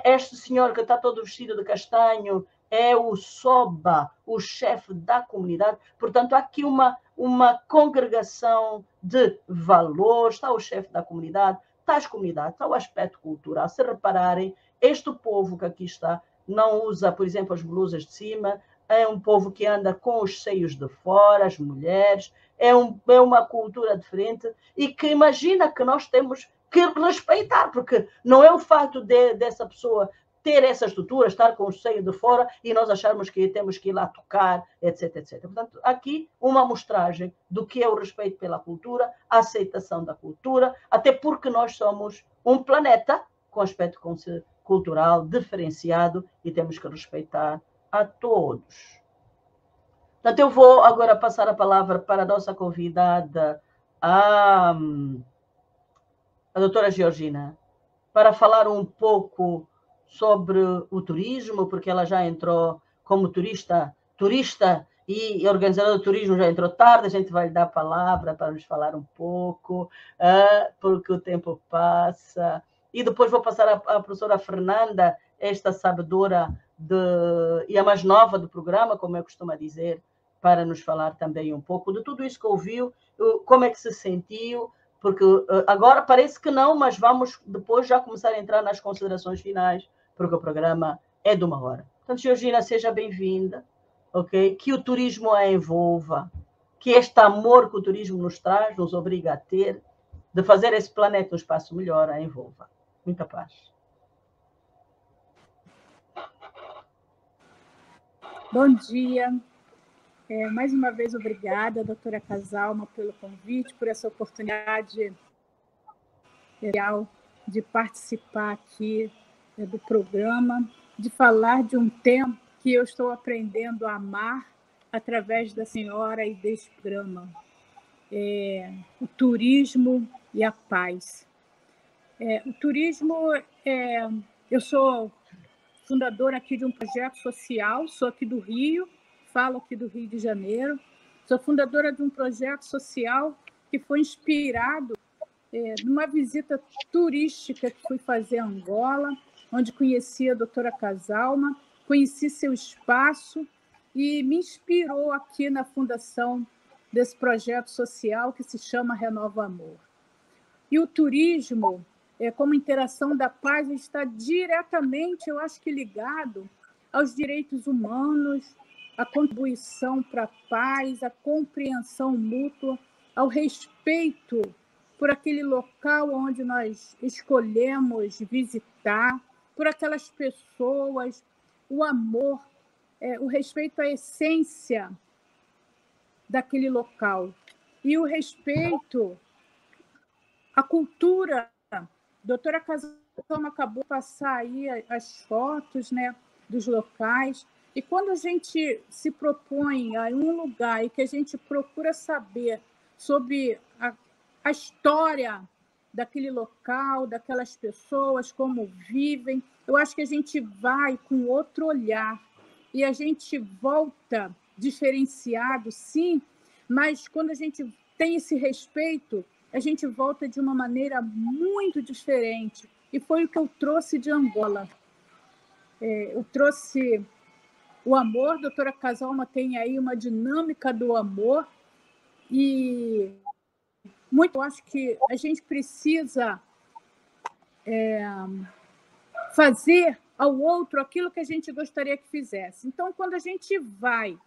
este senhor que está todo vestido de castanho é o Soba, o chefe da comunidade. Portanto, há aqui uma congregação de valores. Está o chefe da comunidade, está as comunidades, está o aspecto cultural. Se repararem, este povo que aqui está não usa, por exemplo, as blusas de cima, é um povo que anda com os seios de fora, as mulheres, é uma cultura diferente e que imagina que nós temos que respeitar, porque não é o facto dessa pessoa ter essa estrutura, estar com o seio de fora e nós acharmos que temos que ir lá tocar, etc, etc. Portanto, aqui uma amostragem do que é o respeito pela cultura, a aceitação da cultura, até porque nós somos um planeta com aspecto cultural diferenciado e temos que respeitar a todos. Portanto, eu vou agora passar a palavra para a nossa convidada, a doutora Georgina, para falar um pouco sobre o turismo, porque ela já entrou como turista e organizadora do turismo, já entrou tarde, a gente vai lhe dar a palavra para nos falar um pouco, porque o tempo passa. E depois vou passar à professora Fernanda, esta sabedora e a mais nova do programa, como eu costumo dizer, para nos falar também um pouco de tudo isso que ouviu, como é que se sentiu, porque agora parece que não, mas vamos depois já começar a entrar nas considerações finais, porque o programa é de 1 hora. Portanto, Georgina, seja bem-vinda, ok? Que o turismo a envolva, que este amor que o turismo nos traz, nos obriga a ter, de fazer esse planeta um espaço melhor, a envolva. Muita paz. Bom dia. Mais uma vez, obrigada, doutora Casalma, pelo convite, por essa oportunidade de participar aqui do programa, de falar de um tema que eu estou aprendendo a amar através da senhora e deste programa, o turismo e a paz. O turismo, eu sou fundadora aqui de um projeto social, sou aqui do Rio, falo aqui do Rio de Janeiro, sou fundadora de um projeto social que foi inspirado numa visita turística que fui fazer a Angola, onde conheci a doutora Casalma, conheci seu espaço e me inspirou aqui na fundação desse projeto social que se chama Renova Amor. E o turismo, como interação da paz, está diretamente, eu acho que ligado aos direitos humanos, à contribuição para a paz, à compreensão mútua, ao respeito por aquele local onde nós escolhemos visitar, por aquelas pessoas, o amor, o respeito à essência daquele local. E o respeito à cultura. A doutora Casalma acabou de passar aí as fotos, né, dos locais. E quando a gente se propõe a um lugar e que a gente procura saber sobre a história daquele local, daquelas pessoas, como vivem, eu acho que a gente vai com outro olhar e a gente volta diferenciado, sim, mas quando a gente tem esse respeito, a gente volta de uma maneira muito diferente. E foi o que eu trouxe de Angola. Eu trouxe o amor, a doutora Casalma tem aí uma dinâmica do amor, e eu acho que a gente precisa fazer ao outro aquilo que a gente gostaria que fizesse. Então, quando a gente vai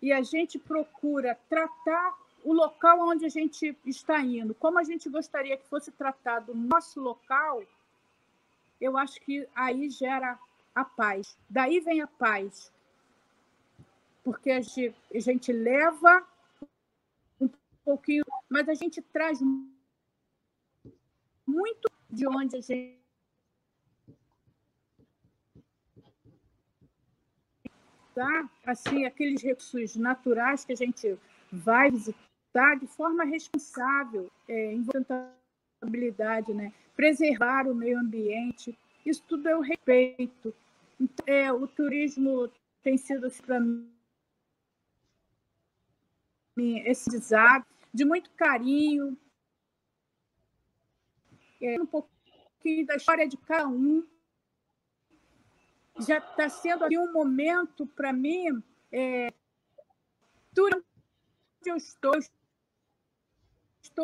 e a gente procura tratar o local onde a gente está indo, como a gente gostaria que fosse tratado o nosso local, eu acho que aí gera a paz. Daí vem a paz. Porque a gente leva um pouquinho, mas a gente traz muito de onde a gente está, assim, aqueles recursos naturais que a gente vai visitar de forma responsável, em sustentabilidade, né? Preservar o meio ambiente, isso tudo é o respeito. Então, o turismo tem sido, assim, para mim, esse desafio de muito carinho, um pouquinho da história de cada um. Já está sendo aqui um momento, para mim, tudo onde eu estou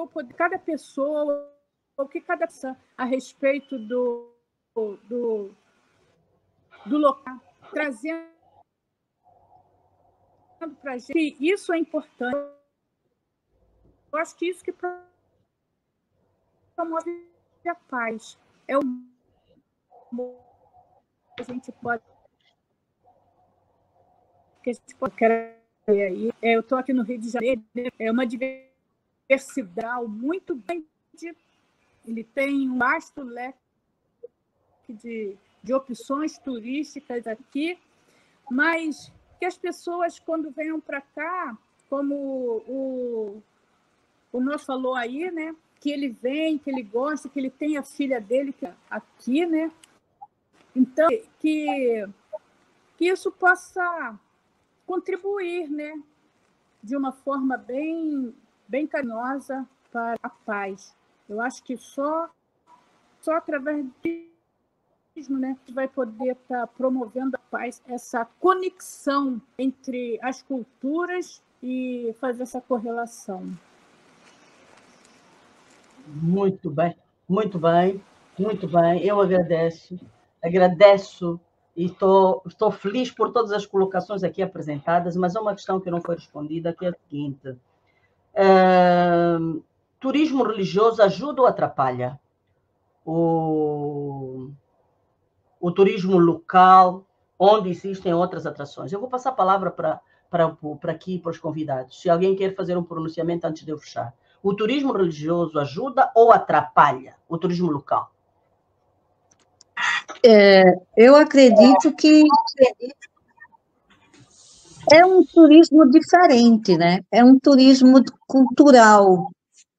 por cada pessoa, o que cada pessoa a respeito do local, trazendo para a gente. Isso é importante. Eu acho que isso que promove a paz. É o que a gente pode. Que a gente pode querer aí. Eu estou aqui no Rio de Janeiro, é uma diversidade muito grande. Ele tem um vasto leque de opções turísticas aqui, mas que as pessoas, quando venham para cá, como o nosso falou aí, né, que ele vem, que ele gosta, que ele tem a filha dele aqui, né? Então, que isso possa contribuir, né, de uma forma bem carinhosa para a paz. Eu acho que só através do turismo, né, que vai poder estar promovendo a paz, essa conexão entre as culturas e fazer essa correlação. Muito bem, muito bem, muito bem. Eu agradeço e estou feliz por todas as colocações aqui apresentadas, mas há uma questão que não foi respondida, que é a seguinte. Turismo religioso ajuda ou atrapalha o turismo local, onde existem outras atrações? Eu vou passar a palavra para aqui, para os convidados. Se alguém quer fazer um pronunciamento antes de eu fechar. O turismo religioso ajuda ou atrapalha o turismo local? Eu acredito que é um turismo diferente, né? É um turismo cultural.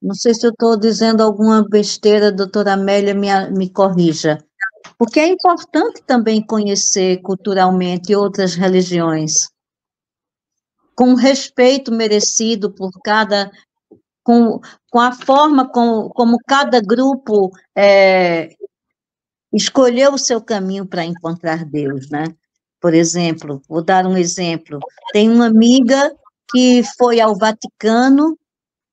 Não sei se eu estou dizendo alguma besteira, doutora Amélia me corrija. Porque é importante também conhecer culturalmente outras religiões, com respeito merecido por cada... Com a forma como cada grupo escolheu o seu caminho para encontrar Deus, né? Por exemplo, vou dar um exemplo. Tem uma amiga que foi ao Vaticano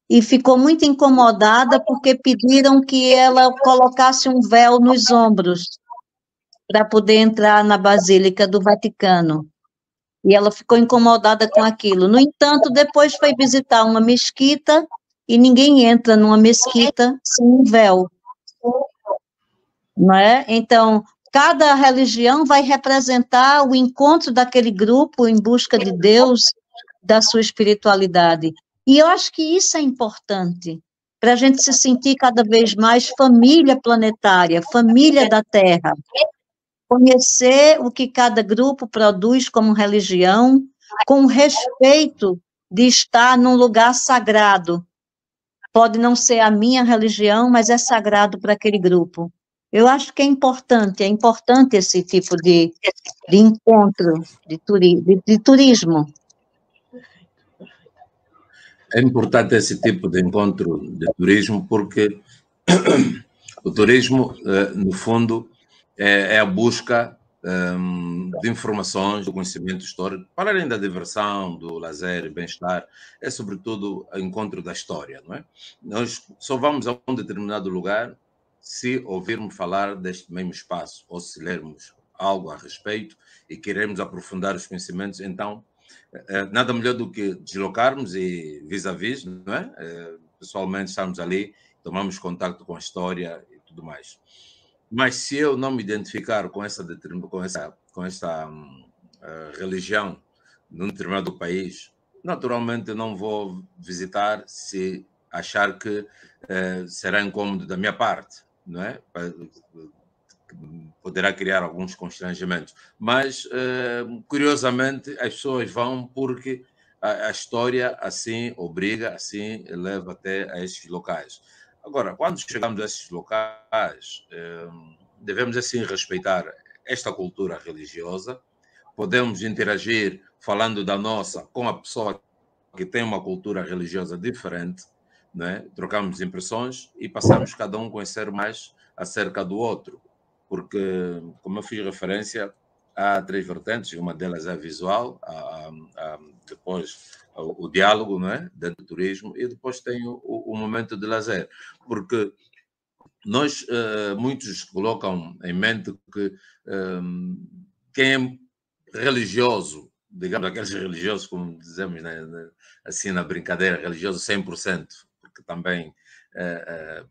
e ficou muito incomodada porque pediram que ela colocasse um véu nos ombros para poder entrar na Basílica do Vaticano. E ela ficou incomodada com aquilo. No entanto, depois foi visitar uma mesquita e ninguém entra numa mesquita sem um véu, não é? Então, cada religião vai representar o encontro daquele grupo em busca de Deus, da sua espiritualidade. E eu acho que isso é importante, para a gente se sentir cada vez mais família planetária, família da Terra. Conhecer o que cada grupo produz como religião, com respeito de estar num lugar sagrado. Pode não ser a minha religião, mas é sagrado para aquele grupo. Eu acho que é importante esse tipo de encontro, de turismo. É importante esse tipo de encontro de turismo, porque o turismo, no fundo, é a busca de informações, do conhecimento histórico, para além da diversão, do lazer e bem-estar, é sobretudo o encontro da história, não é? Nós só vamos a um determinado lugar se ouvirmos falar deste mesmo espaço, ou se lermos algo a respeito e queremos aprofundar os conhecimentos, então nada melhor do que deslocarmos e vis-a-vis, não é? Pessoalmente estamos ali, tomamos contato com a história e tudo mais. Mas se eu não me identificar com essa religião num determinado país, naturalmente eu não vou visitar se achar que será incômodo da minha parte, não é? Poderá criar alguns constrangimentos. Mas, curiosamente, as pessoas vão porque a história assim obriga, assim leva até a esses locais. Agora, quando chegamos a esses locais, devemos assim respeitar esta cultura religiosa, podemos interagir falando da nossa com a pessoa que tem uma cultura religiosa diferente, né? Trocamos impressões e passamos cada um a conhecer mais acerca do outro, porque, como eu fiz referência, há 3 vertentes, uma delas é visual, depois o diálogo, não é? Dentro do turismo, e depois tem o momento de lazer, porque nós, muitos colocam em mente que quem é religioso, digamos, aqueles religiosos, como dizemos, né, assim na brincadeira, religioso 100%, porque também,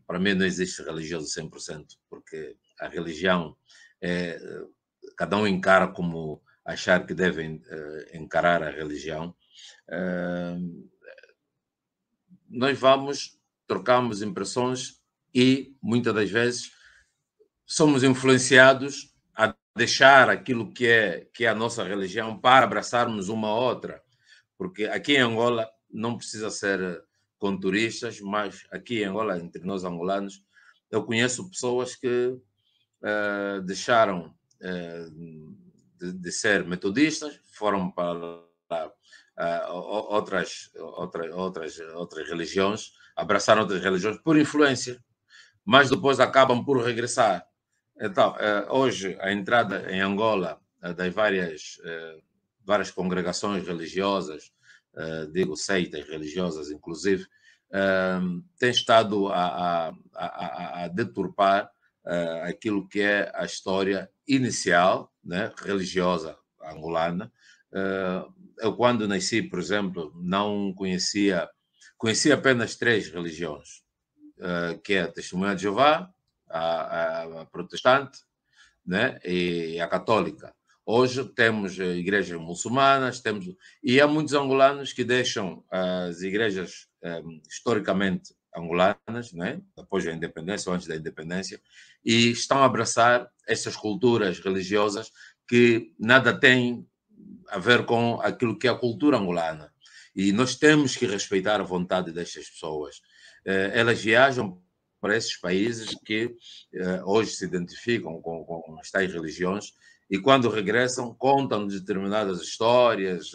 para mim, não existe religioso 100%, porque a religião, cada um encara como achar que devem encarar a religião. Nós trocamos impressões e, muitas das vezes, somos influenciados a deixar aquilo que é a nossa religião para abraçarmos uma outra. Porque aqui em Angola não precisa ser com turistas, mas aqui em Angola, entre nós angolanos, eu conheço pessoas que deixaram de ser metodistas, foram para outras religiões, abraçaram outras religiões por influência, mas depois acabam por regressar. Então, hoje, a entrada em Angola das várias congregações religiosas, digo seitas religiosas, inclusive, tem estado a deturpar aquilo que é a história inicial, né, religiosa angolana. Eu, quando nasci, por exemplo, não conhecia apenas 3 religiões, que é a Testemunha de Jeová, a protestante, né, e a católica. Hoje temos igrejas muçulmanas, e há muitos angolanos que deixam as igrejas historicamente angolanas, né, depois da independência ou antes da independência, e estão a abraçar essas culturas religiosas que nada têm a ver com aquilo que é a cultura angolana. E nós temos que respeitar a vontade destas pessoas. Elas viajam para esses países que hoje se identificam com as tais religiões, e quando regressam contam determinadas histórias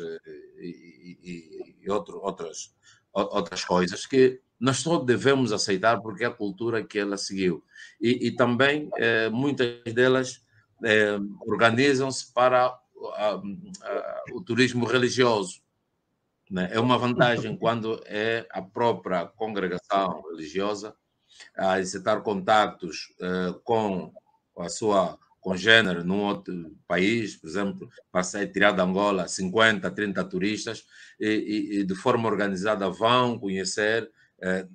e outras coisas que nós só devemos aceitar porque é a cultura que ela seguiu. E também muitas delas organizam-se para o turismo religioso. né? É uma vantagem quando é a própria congregação religiosa a exercitar contactos com a sua congênere num outro país, por exemplo, para sair tirar de Angola 50, 30 turistas e de forma organizada vão conhecer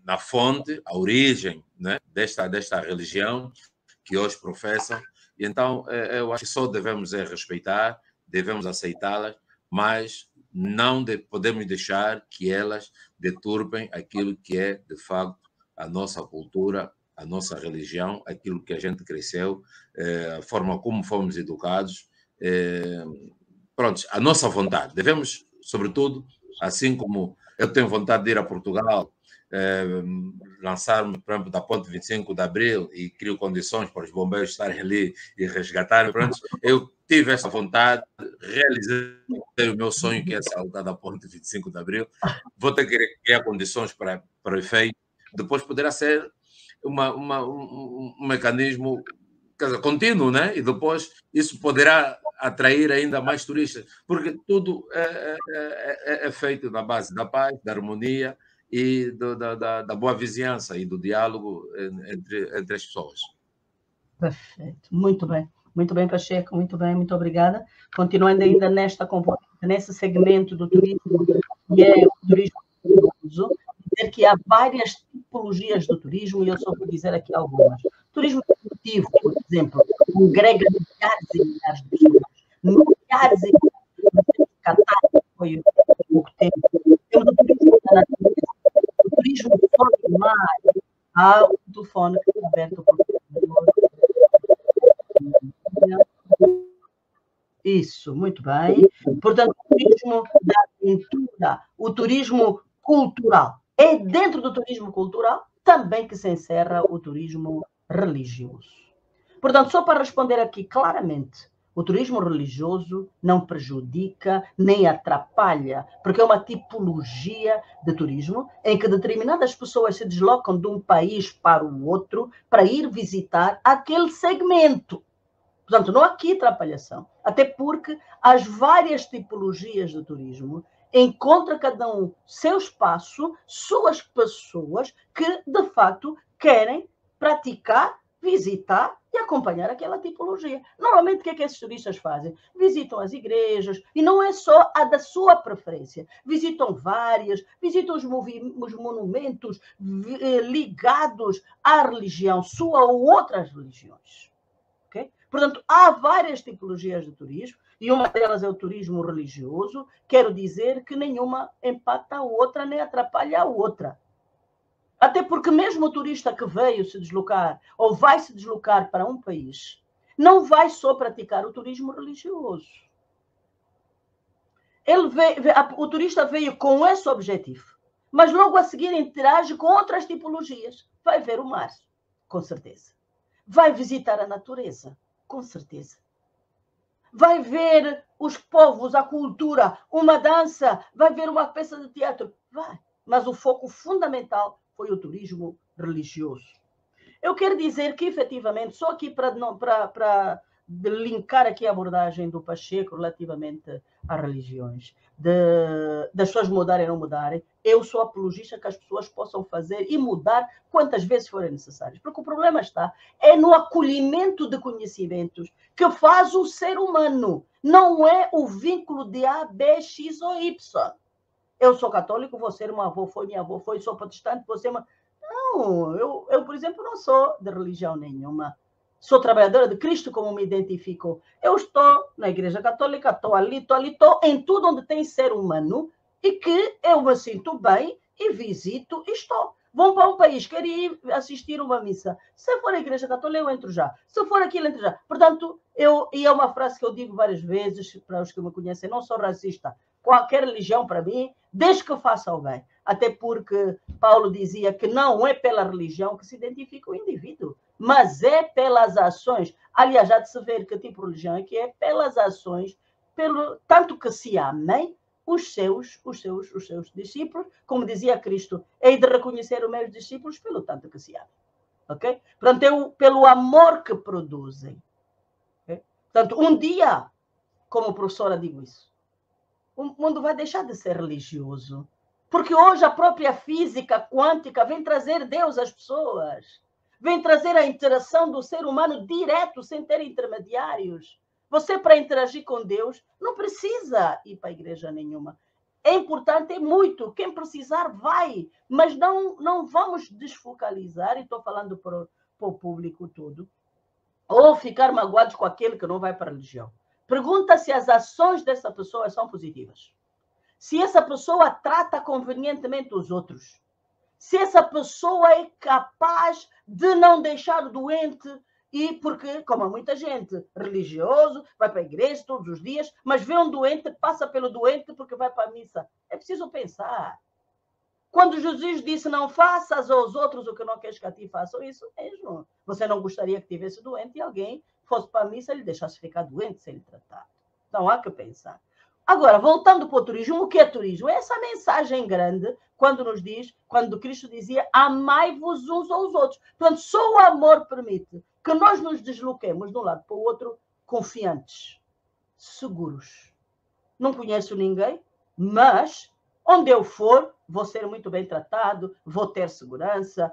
na fonte a origem, né, desta religião que hoje professam. E então eu acho que só devemos respeitar, devemos aceitá-las, mas não podemos deixar que elas deturpem aquilo que é, de facto, a nossa cultura, a nossa religião, aquilo que a gente cresceu, a forma como fomos educados, pronto, a nossa vontade. Devemos, sobretudo, assim como eu tenho vontade de ir a Portugal, lançar-me, por exemplo, da ponte 25 de Abril e crio condições para os bombeiros estarem ali e resgatarem. Pronto, eu tive essa vontade, realizei o meu sonho, que é saltar da ponte 25 de Abril. Vou ter que criar condições para o efeito. Depois poderá ser um mecanismo, quer dizer, contínuo, né? E depois isso poderá atrair ainda mais turistas, porque tudo é feito na base da paz, da harmonia e da boa vizinhança e do diálogo entre as pessoas. Perfeito, muito bem, Pacheco, muito bem, muito obrigada. Continuando ainda nesta componente, nesse segmento do turismo, que é o turismo religioso, dizer que há várias tipologias do turismo, e eu só vou dizer aqui algumas. Turismo esportivo, por exemplo, congrega milhares e milhares de pessoas. Milhares e milhares de Catar, foi há pouco tempo. Temos o turismo da natureza, o turismo fora do mar. Há o telefone que está aberto por isso, muito bem. Portanto, o turismo da aventura, o turismo cultural. É dentro do turismo cultural também que se encerra o turismo religioso. Portanto, só para responder aqui claramente, o turismo religioso não prejudica nem atrapalha, porque é uma tipologia de turismo em que determinadas pessoas se deslocam de um país para o outro para ir visitar aquele segmento. Portanto, não há aqui atrapalhação, até porque as várias tipologias de turismo encontram cada um seu espaço, suas pessoas que, de facto, querem praticar, visitar e acompanhar aquela tipologia. Normalmente, o que é que esses turistas fazem? Visitam as igrejas, e não é só a da sua preferência. Visitam várias, visitam os monumentos ligados à religião sua ou outras religiões. Okay? Portanto, há várias tipologias de turismo, e uma delas é o turismo religioso. Quero dizer que nenhuma empata a outra, nem atrapalha a outra. Até porque mesmo o turista que veio se deslocar, ou vai se deslocar para um país, não vai só praticar o turismo religioso. O turista veio com esse objetivo, mas logo a seguir interage com outras tipologias. Vai ver o mar, com certeza. Vai visitar a natureza, com certeza. Vai ver os povos, a cultura, uma dança, vai ver uma peça de teatro, vai. Mas o foco fundamental foi o turismo religioso. Eu quero dizer que, efetivamente, só aqui para linkar aqui a abordagem do Pacheco relativamente às religiões, das pessoas mudarem ou não mudarem, eu sou apologista que as pessoas possam fazer e mudar quantas vezes forem necessárias. Porque o problema está no acolhimento de conhecimentos que faz o ser humano, não é o vínculo de A, B, X ou Y. Eu sou católico, você minha avó foi, sou protestante, você... Não, eu, por exemplo, não sou de religião nenhuma. Sou trabalhadora de Cristo, como me identifico. Eu estou na Igreja Católica, estou ali, estou em tudo onde tem ser humano e que eu me sinto bem e visito e estou. Vão para um país, quero ir assistir uma missa. Se for a Igreja Católica, eu entro já. Se for aquilo, entro já. Portanto, e é uma frase que eu digo várias vezes, para os que me conhecem, não sou racista. Qualquer religião, para mim, desde que faça o bem. Até porque Paulo dizia que não é pela religião que se identifica o indivíduo, mas é pelas ações. Aliás, já de se ver que tipo de religião é que é pelas ações, tanto que se amem os seus discípulos, como dizia Cristo, hei de reconhecer os meus discípulos pelo tanto que se amem. Ok? Portanto, pelo amor que produzem. Okay? Portanto, um dia, como professora digo isso, o mundo vai deixar de ser religioso. Porque hoje a própria física quântica vem trazer Deus às pessoas. Vem trazer a interação do ser humano direto, sem ter intermediários. Você, para interagir com Deus, não precisa ir para a igreja nenhuma. É importante, é muito. Quem precisar, vai. Mas não vamos desfocalizar, e estou falando para o público todo, ou ficar magoados com aquele que não vai para a religião. Pergunta se as ações dessa pessoa são positivas. Se essa pessoa trata convenientemente os outros. Se essa pessoa é capaz de não deixar o doente, e porque, como há muita gente religioso, vai para a igreja todos os dias, mas vê um doente, passa pelo doente porque vai para a missa. É preciso pensar. Quando Jesus disse, não faças aos outros o que não queres que a ti façam, isso mesmo. Você não gostaria que tivesse doente e alguém fosse para a missa e lhe deixasse ficar doente sem lhe tratar. Então há que pensar. Agora, voltando para o turismo, o que é turismo? É essa mensagem grande, quando nos diz, quando Cristo dizia, amai-vos uns aos outros. Portanto, só o amor permite que nós nos desloquemos de um lado para o outro confiantes, seguros. Não conheço ninguém, mas onde eu for, vou ser muito bem tratado, vou ter segurança,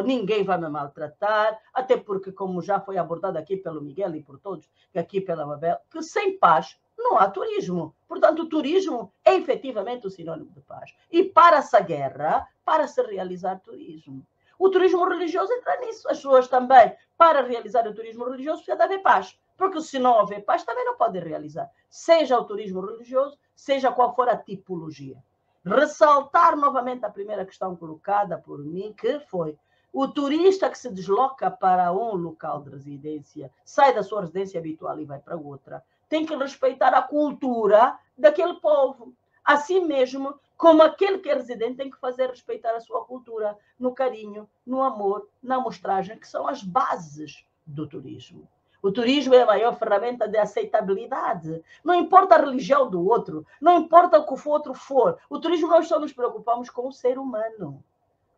ninguém vai me maltratar, até porque, como já foi abordado aqui pelo Miguel e por todos, e aqui pela Mabel, que sem paz não há turismo. Portanto, o turismo é efetivamente o sinônimo de paz. E para essa guerra, para se realizar turismo. O turismo religioso entra nisso. As pessoas também, para realizar o turismo religioso, precisa de haver paz. Porque se não houver paz, também não podem realizar. Seja o turismo religioso, seja qual for a tipologia. Ressaltar novamente a primeira questão colocada por mim, que foi o turista que se desloca para um local de residência, sai da sua residência habitual e vai para outra, tem que respeitar a cultura daquele povo. Assim mesmo, como aquele que é residente tem que fazer respeitar a sua cultura, no carinho, no amor, na amostragem, que são as bases do turismo. O turismo é a maior ferramenta de aceitabilidade. Não importa a religião do outro, não importa o que o outro for. O turismo, nós só nos preocupamos com o ser humano,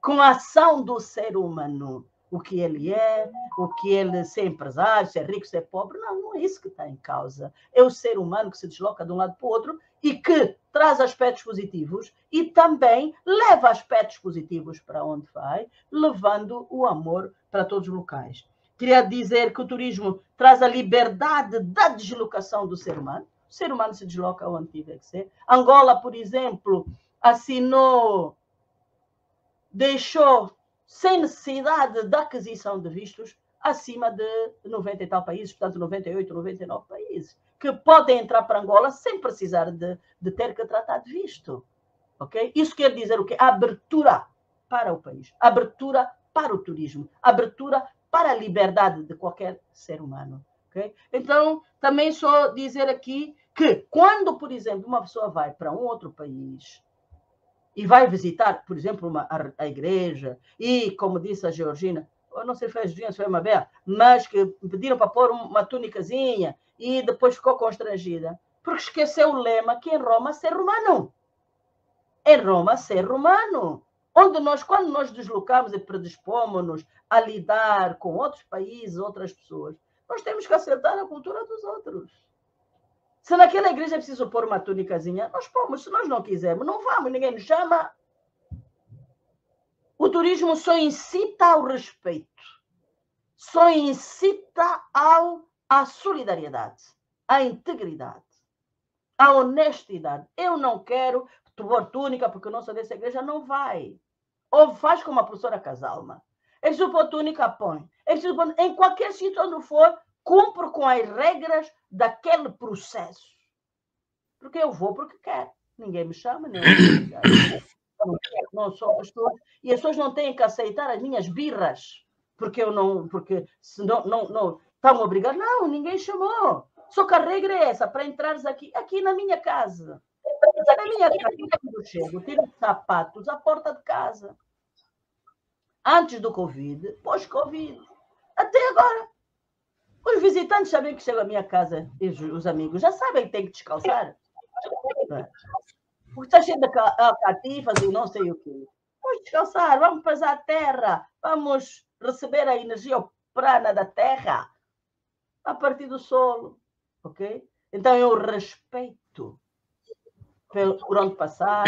com a ação do ser humano. O que ele é, o que ele se é empresário, se é rico, se é pobre. Não é isso que está em causa. É o ser humano que se desloca de um lado para o outro e que traz aspectos positivos e também leva aspectos positivos para onde vai, levando o amor para todos os locais. Queria dizer que o turismo traz a liberdade da deslocação do ser humano. O ser humano se desloca onde tiver que ser. Angola, por exemplo, deixou sem necessidade da aquisição de vistos acima de 90 e tal países, portanto 98, 99 países, que podem entrar para Angola sem precisar de ter que tratar de visto. Okay? Isso quer dizer o quê? Abertura para o país, abertura para o turismo, abertura para a liberdade de qualquer ser humano. Okay? Então, também só dizer aqui que quando, por exemplo, uma pessoa vai para um outro país e vai visitar, por exemplo, a igreja, e, como disse a Georgina, eu não sei se foi a Georgina, se foi a Mabel, mas que pediram para pôr uma tunicazinha e depois ficou constrangida, porque esqueceu o lema que em Roma ser romano. Em Roma ser romano. Onde quando nós deslocamos e predispomos-nos a lidar com outros países, outras pessoas, nós temos que acertar a cultura dos outros. Se naquela igreja é preciso pôr uma tunicazinha, nós pomos. Se nós não quisermos, não vamos, ninguém nos chama. O turismo só incita ao respeito, só incita à solidariedade, à integridade, à honestidade. Eu não quero pôr túnica porque eu não sou dessa igreja, não vai. Ou faz como a professora Casalma. É preciso pôr túnica, põe. É preciso pôr, em qualquer sítio onde for, cumpre com as regras daquele processo. Porque eu vou porque quero. Ninguém me chama, nem não sou pessoa. E as pessoas não têm que aceitar as minhas birras. Porque senão não estão obrigados. Não, ninguém chamou. Só que a regra é essa, para entrares aqui na minha casa. Na minha casa, quando eu chego, tiro os sapatos à porta de casa. Antes do Covid, pós-Covid. Até agora. Os visitantes sabem que chegam à minha casa, e os amigos já sabem que têm que descalçar. Porque está cheio de catifas e não sei o quê. Vamos descalçar, vamos pesar a terra, vamos receber a energia prana da terra a partir do solo. Ok? Então é o respeito. por onde passar,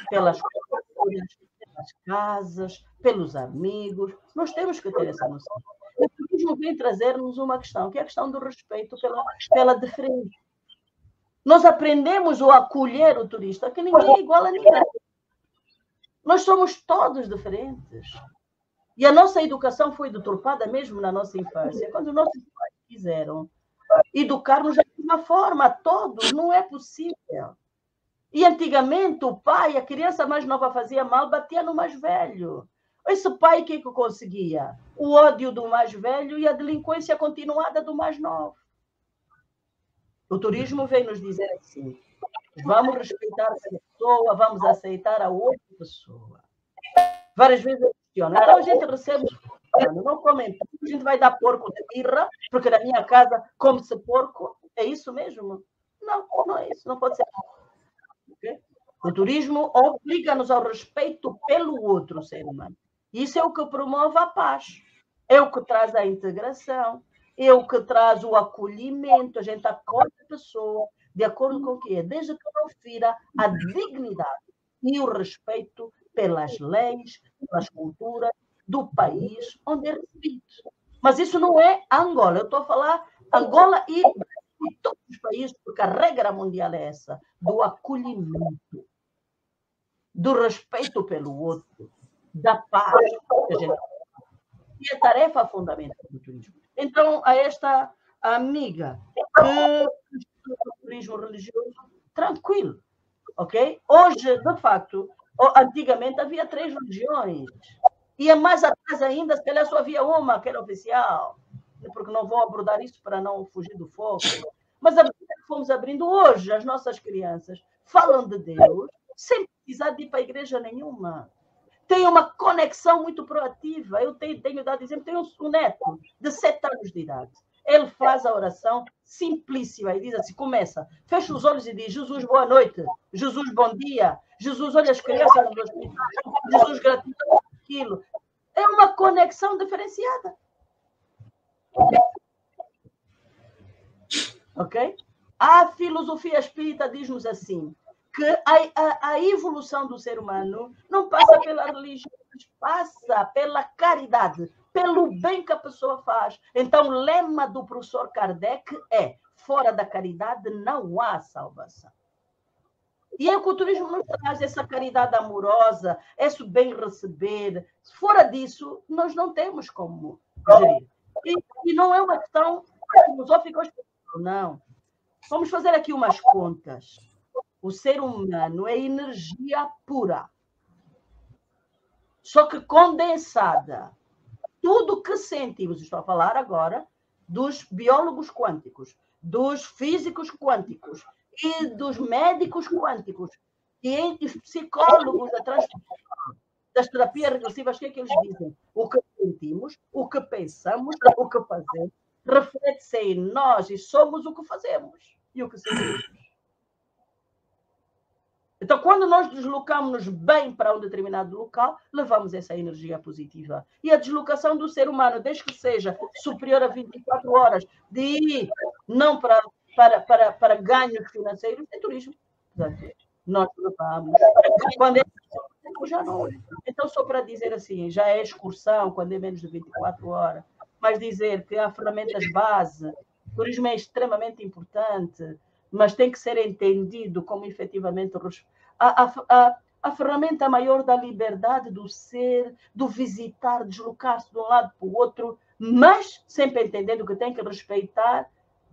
pelas culturas, pelas casas, pelos amigos. Nós temos que ter essa noção. O turismo vem trazer-nos uma questão, que é a questão do respeito pela diferença. Nós aprendemos a acolher o turista, que ninguém é igual a ninguém. Nós somos todos diferentes. E a nossa educação foi deturpada mesmo na nossa infância, quando os nossos pais quiseram educar-nos da mesma forma, a todos. Não é possível. E antigamente o pai, a criança mais nova fazia mal, batia no mais velho. Esse pai, o que conseguia? O ódio do mais velho e a delinquência continuada do mais novo. O turismo vem nos dizer assim: vamos respeitar a pessoa, vamos aceitar a outra pessoa. Várias vezes eu questiono. Então a gente recebe, não comenta, a gente vai dar porco de birra, porque na minha casa come-se porco. É isso mesmo? Não, não é isso, não pode ser. Okay? O turismo obriga-nos ao respeito pelo outro ser humano. Isso é o que promove a paz, é o que traz a integração, é o que traz o acolhimento. A gente acolhe a pessoa de acordo com o que é, desde que não fira a dignidade e o respeito pelas leis, pelas culturas do país onde é recebido. Mas isso não é Angola. Eu estou a falar Angola e todos os países, porque a regra mundial é essa, do acolhimento, do respeito pelo outro, da paz. E a tarefa fundamental do turismo. Então, a esta amiga que o turismo religioso, tranquilo, ok? Hoje, de facto, antigamente havia 3 religiões. E mais atrás ainda, se calhar só havia uma, que era oficial, porque não vou abordar isso para não fugir do foco. Mas a medida que fomos abrindo hoje, as nossas crianças falam de Deus sem precisar de ir para a igreja nenhuma. Tem uma conexão muito proativa. Eu tenho dado exemplo, tenho um neto de 7 anos de idade. Ele faz a oração simplíssima e diz assim, começa, fecha os olhos e diz: Jesus, boa noite, Jesus, bom dia, Jesus, olha as crianças nos hospitais, Jesus, gratidão por aquilo. É uma conexão diferenciada. Ok? A filosofia espírita diz-nos assim, que a evolução do ser humano não passa pela religião, passa pela caridade, pelo bem que a pessoa faz. Então, o lema do professor Kardec é: fora da caridade não há salvação. E é o que o turismo nos traz, essa caridade amorosa, esse bem receber. Fora disso, nós não temos como gerir. E não é uma questão filosófica ou espiritual, não. Vamos fazer aqui umas contas. O ser humano é energia pura, só que condensada. Tudo que sentimos, estou a falar agora dos biólogos quânticos, dos físicos quânticos e dos médicos quânticos e dos psicólogos das terapias regressivas. O que é que eles dizem? O que sentimos, o que pensamos, o que fazemos, reflete-se em nós e somos o que fazemos e o que sentimos. Então, quando nós deslocamos-nos bem para um determinado local, levamos essa energia positiva. E a deslocação do ser humano, desde que seja superior a 24 horas, de ir não para ganhos financeiros, é turismo. Nós levamos. Quando é já não é. Então, só para dizer assim, já é excursão, quando é menos de 24 horas, mas dizer que há ferramentas base, o turismo é extremamente importante, mas tem que ser entendido como efetivamente a ferramenta maior da liberdade do ser, do visitar, deslocar-se de um lado para o outro, mas sempre entendendo que tem que respeitar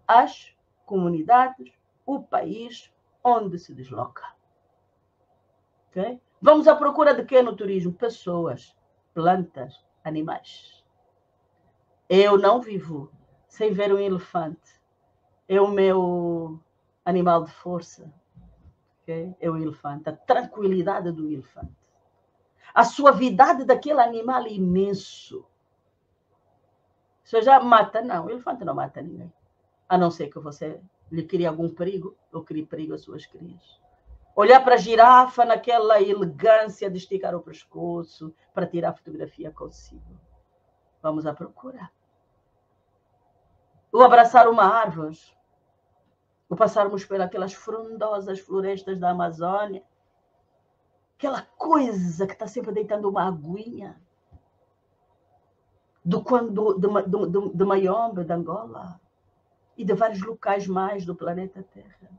as comunidades, o país onde se desloca. Okay? Vamos à procura de quê no turismo? Pessoas, plantas, animais. Eu não vivo sem ver um elefante. É o meu animal de força, okay? É o elefante, a tranquilidade do elefante, a suavidade daquele animal imenso. Você já mata? Não, o elefante não mata ninguém, a não ser que você lhe crie algum perigo, ou crie perigo às suas crias. Olhar para a girafa naquela elegância de esticar o pescoço para tirar a fotografia consigo. Vamos à procura. Ou abraçar uma árvore. ou passarmos por aquelas frondosas florestas da Amazônia, aquela coisa que está sempre deitando uma aguinha, de Mayombe, de Angola, e de vários locais mais do planeta Terra.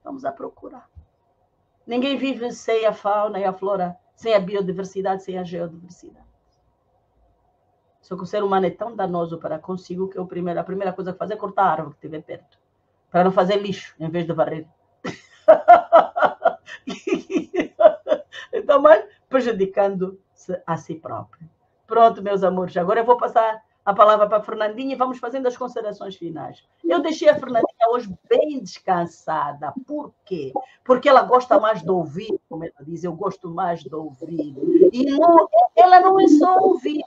Vamos a procurar. Ninguém vive sem a fauna e a flora, sem a biodiversidade, sem a geodiversidade. Só que o ser humano é tão danoso para consigo que a primeira coisa que faz é cortar a árvore que estiver perto, para não fazer lixo, em vez de varrer. Então, mas prejudicando-se a si próprio. Pronto, meus amores, agora eu vou passar a palavra para a Fernandinha e vamos fazendo as considerações finais. Eu deixei a Fernandinha hoje bem descansada. Por quê? Porque ela gosta mais de ouvir, como ela diz, eu gosto mais de ouvir. E ela não é só ouvir.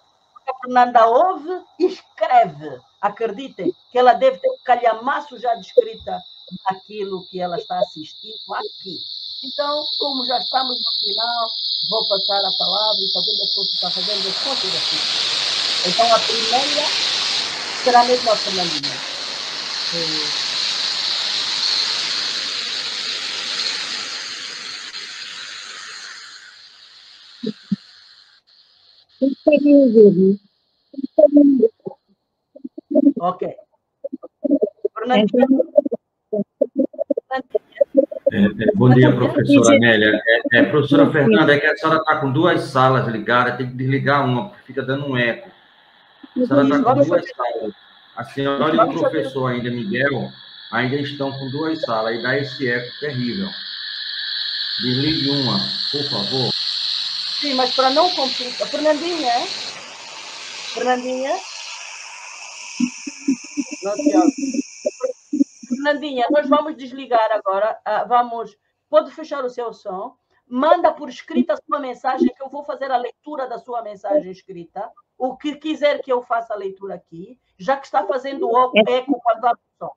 A Fernanda ouve e escreve. Acreditem que ela deve ter um calhamaço já de escrita daquilo que ela está assistindo aqui. Então, como já estamos no final, vou passar a palavra e fazendo as considerações. Então, a primeira será mesmo a Fernandinha. Ok. Fernandinha. Bom dia, professora Amélia. Professora Fernanda, é que a senhora está com 2 salas ligadas, tem que desligar uma, porque fica dando um eco. A senhora está com 2 salas. A senhora e o professor ainda, Miguel, ainda estão com 2 salas, e dá esse eco terrível. Desligue uma, por favor. Sim, mas para não complicar. Fernandinha? Não te ouço. Fernandinha, nós vamos desligar agora. Pode fechar o seu som. Manda por escrita a sua mensagem, que eu vou fazer a leitura da sua mensagem escrita. O que quiser que eu faça a leitura aqui, já que está fazendo eco quando abre o som.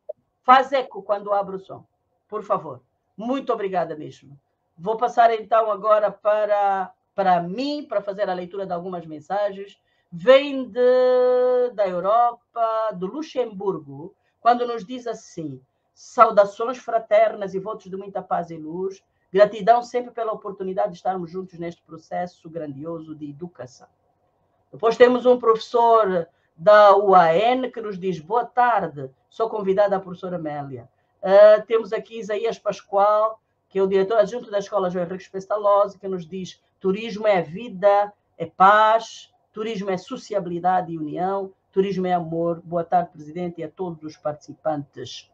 Faz eco quando abre o som, por favor. Muito obrigada mesmo. Vou passar então agora para mim, para fazer a leitura de algumas mensagens. Vem da Europa, do Luxemburgo, quando nos diz assim: saudações fraternas e votos de muita paz e luz. Gratidão sempre pela oportunidade de estarmos juntos neste processo grandioso de educação. Depois temos um professor da UAN que nos diz: boa tarde, sou convidada a professora Amélia. Temos aqui Isaías Pascoal, que é o diretor adjunto da Escola João Henriques Pestalozzi, que nos diz: turismo é vida, é paz, turismo é sociabilidade e união, turismo é amor. Boa tarde, presidente, e a todos os participantes.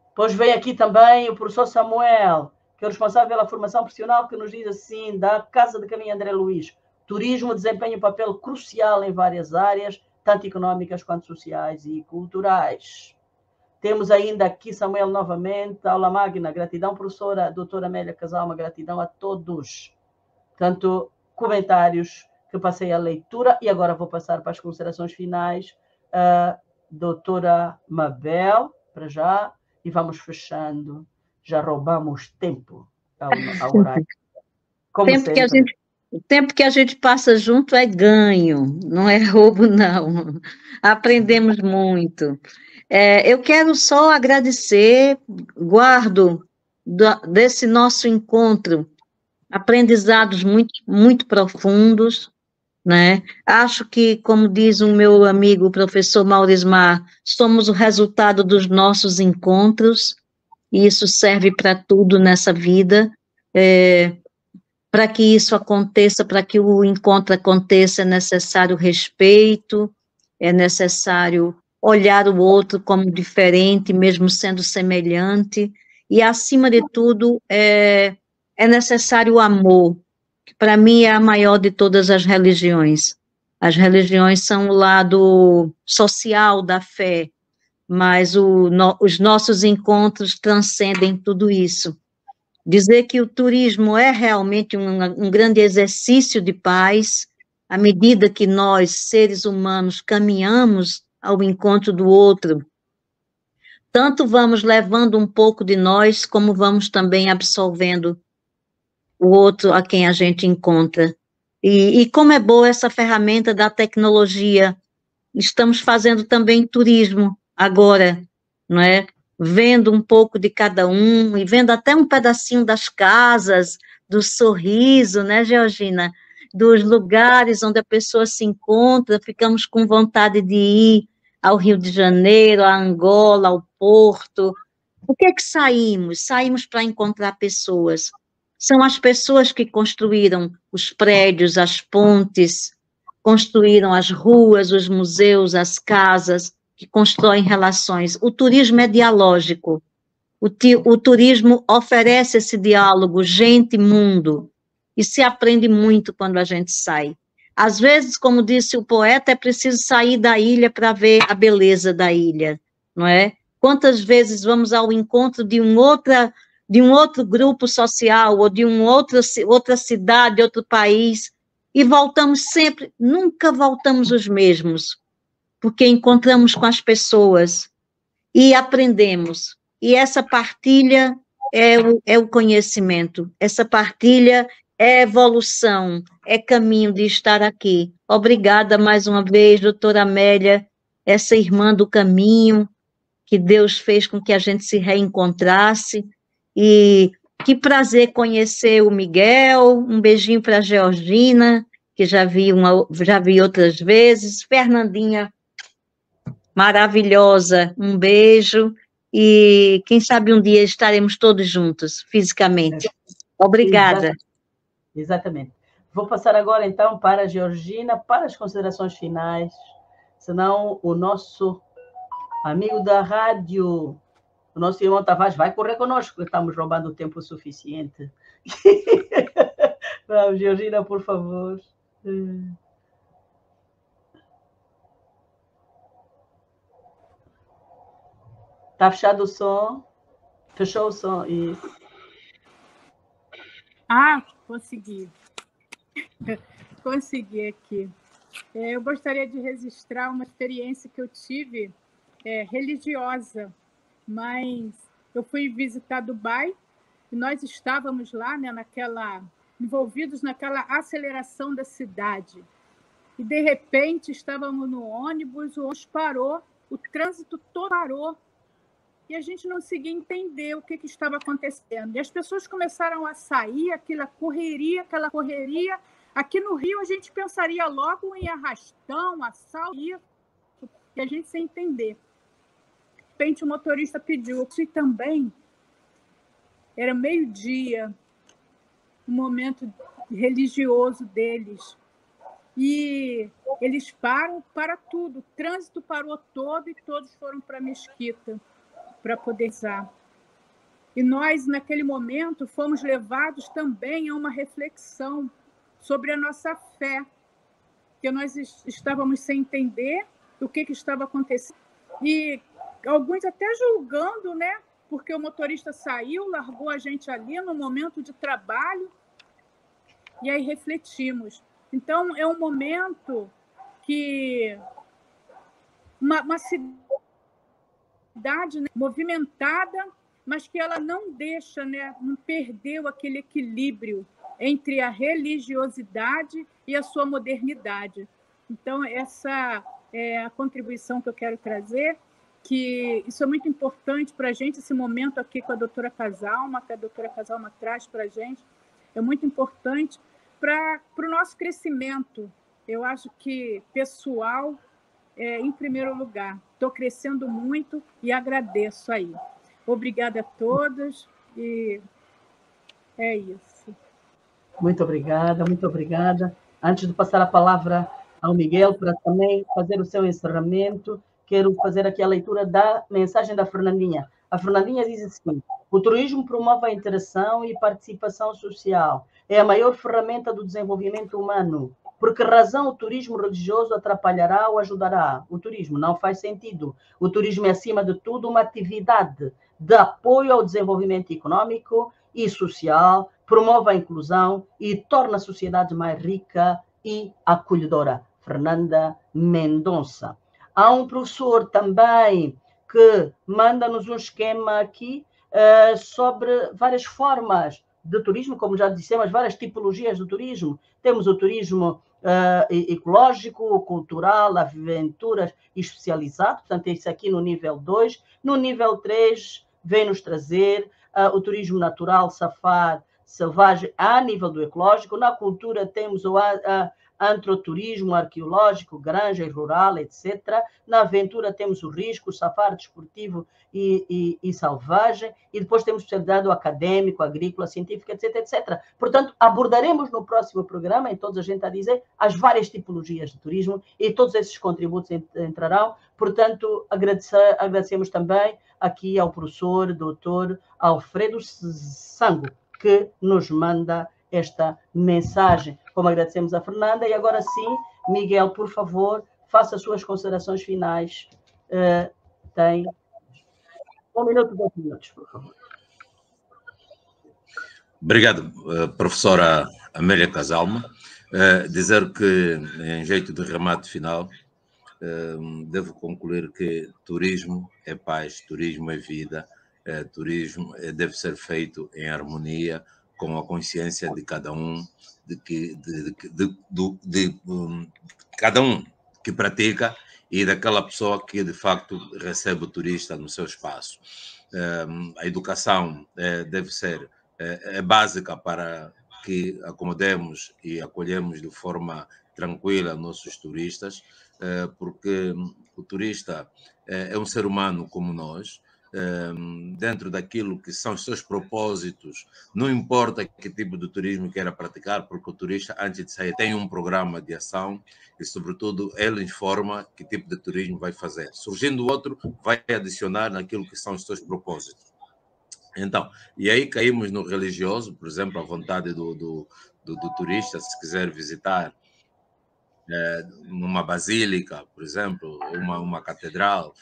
Depois vem aqui também o professor Samuel, que é o responsável pela formação profissional, que nos diz assim, da Casa de Caminho André Luís: turismo desempenha um papel crucial em várias áreas, tanto económicas quanto sociais e culturais. Temos ainda aqui Samuel novamente, aula magna, gratidão, professora doutora Amélia Casalma, gratidão a todos. Portanto, comentários que eu passei a leitura, e agora vou passar para as considerações finais. Doutora Mabel, para já, e vamos fechando. Já roubamos tempo ao horário. O tempo que a gente passa junto é ganho, não é roubo, não. Aprendemos muito. Eu quero só agradecer, guardo desse nosso encontro aprendizados muito, muito profundos, né? Acho que, como diz o meu amigo o professor Maurismar, somos o resultado dos nossos encontros, e isso serve para tudo nessa vida. Para que isso aconteça, para que o encontro aconteça, é necessário respeito, é necessário olhar o outro como diferente, mesmo sendo semelhante, e, acima de tudo, é necessário o amor, que para mim é a maior de todas as religiões. As religiões são o lado social da fé, mas os nossos encontros transcendem tudo isso. Dizer que o turismo é realmente um grande exercício de paz, à medida que nós, seres humanos, caminhamos ao encontro do outro, tanto vamos levando um pouco de nós, como vamos também absorvendo o outro a quem a gente encontra. E como é boa essa ferramenta da tecnologia. Estamos fazendo também turismo agora, não é? vendo um pouco de cada um, e vendo até um pedacinho das casas, do sorriso, né, Georgina? Dos lugares onde a pessoa se encontra, ficamos com vontade de ir ao Rio de Janeiro, a Angola, ao Porto. Por que saímos? Saímos para encontrar pessoas. São as pessoas que construíram os prédios, as pontes, construíram as ruas, os museus, as casas, que constroem relações. O turismo é dialógico. O turismo oferece esse diálogo, gente, mundo, e se aprende muito quando a gente sai. Às vezes, como disse o poeta, é preciso sair da ilha para ver a beleza da ilha, não é? Quantas vezes vamos ao encontro de um outro grupo social, ou de outra cidade, outro país, e voltamos sempre, nunca voltamos os mesmos, porque encontramos com as pessoas e aprendemos. E essa partilha é o conhecimento, essa partilha é evolução, é caminho de estar aqui. Obrigada mais uma vez, doutora Amélia, essa irmã do caminho, que Deus fez com que a gente se reencontrasse, e que prazer conhecer o Miguel, um beijinho para a Georgina, que já vi outras vezes, Fernandinha, maravilhosa, um beijo, e quem sabe um dia estaremos todos juntos, fisicamente. Obrigada. Exatamente. Vou passar agora, então, para a Georgina, para as considerações finais, senão o nosso amigo da rádio, o nosso irmão Tavares, vai correr conosco, porque estamos roubando o tempo suficiente. Vamos, Georgina, por favor. Está fechado o som? Fechou o som? Isso. Consegui. Consegui aqui. Eu gostaria de registrar uma experiência que eu tive religiosa, mas eu fui visitar Dubai e nós estávamos lá, né, envolvidos naquela aceleração da cidade. E, de repente, estávamos no ônibus, o ônibus parou, o trânsito todo parou, e a gente não conseguia entender o que estava acontecendo. E as pessoas começaram a sair, aquela correria. Aqui no Rio, a gente pensaria logo em arrastão, assalto, e a gente sem entender. De repente, o motorista pediu, e também era meio-dia, um momento religioso deles. E eles param para tudo, o trânsito parou todo e todos foram para a mesquita para poder rezar. E nós, naquele momento, fomos levados também a uma reflexão sobre a nossa fé, que nós estávamos sem entender o que estava acontecendo. E alguns até julgando, né? Porque o motorista saiu, largou a gente ali no momento de trabalho, e aí refletimos. Então, é um momento que uma cidade, né, movimentada, mas que ela não deixa, né, não perdeu aquele equilíbrio entre a religiosidade e a sua modernidade. Então, essa é a contribuição que eu quero trazer, que isso é muito importante para a gente, esse momento aqui com a doutora Casalma, que a doutora Casalma traz para a gente, é muito importante para o nosso crescimento. Eu acho que pessoal, em primeiro lugar. Estou crescendo muito e agradeço aí. Obrigada a todos e é isso. Muito obrigada, muito obrigada. Antes de passar a palavra ao Miguel para também fazer o seu encerramento, quero fazer aqui a leitura da mensagem da Fernandinha. A Fernandinha diz assim: o turismo promove a interação e participação social. É a maior ferramenta do desenvolvimento humano. Por que razão o turismo religioso atrapalhará ou ajudará? O turismo não faz sentido. O turismo é, acima de tudo, uma atividade de apoio ao desenvolvimento econômico e social, promove a inclusão e torna a sociedade mais rica e acolhedora. Fernanda Mendonça. Há um professor também que manda-nos um esquema aqui sobre várias formas de turismo, como já dissemos, várias tipologias do turismo. Temos o turismo ecológico, cultural, aventuras especializado, portanto, isso aqui no nível 2. No nível 3, vem nos trazer o turismo natural, safari, selvagem, a nível do ecológico. Na cultura temos o antroturismo arqueológico, granja e rural, etc. Na aventura temos o risco, o safari desportivo e selvagem, e depois temos especialidade acadêmico, agrícola, científica, etc, etc. Portanto, abordaremos no próximo programa, em todos a gente a dizer, as várias tipologias de turismo, e todos esses contributos entrarão. Portanto, agradecemos também aqui ao professor, doutor Alfredo Sango, que nos manda esta mensagem. Como agradecemos a Fernanda, e agora sim, Miguel, por favor, faça as suas considerações finais. Tem 1 minuto, 2 minutos, por favor. Obrigado, professora Amélia Casalma. Dizer que, em jeito de remate final, devo concluir que turismo é paz, turismo é vida, turismo deve ser feito em harmonia com a consciência de cada um, cada um que pratica e daquela pessoa que de facto recebe o turista no seu espaço. A educação deve ser básica para que acomodemos e acolhemos de forma tranquila nossos turistas, porque o turista é um ser humano como nós, dentro daquilo que são os seus propósitos, não importa que tipo de turismo queira praticar, porque o turista, antes de sair, tem um programa de ação e, sobretudo, ele informa que tipo de turismo vai fazer. Surgindo outro, vai adicionar naquilo que são os seus propósitos. Então, e aí caímos no religioso, por exemplo, a vontade do turista, se quiser visitar uma basílica, por exemplo, uma catedral,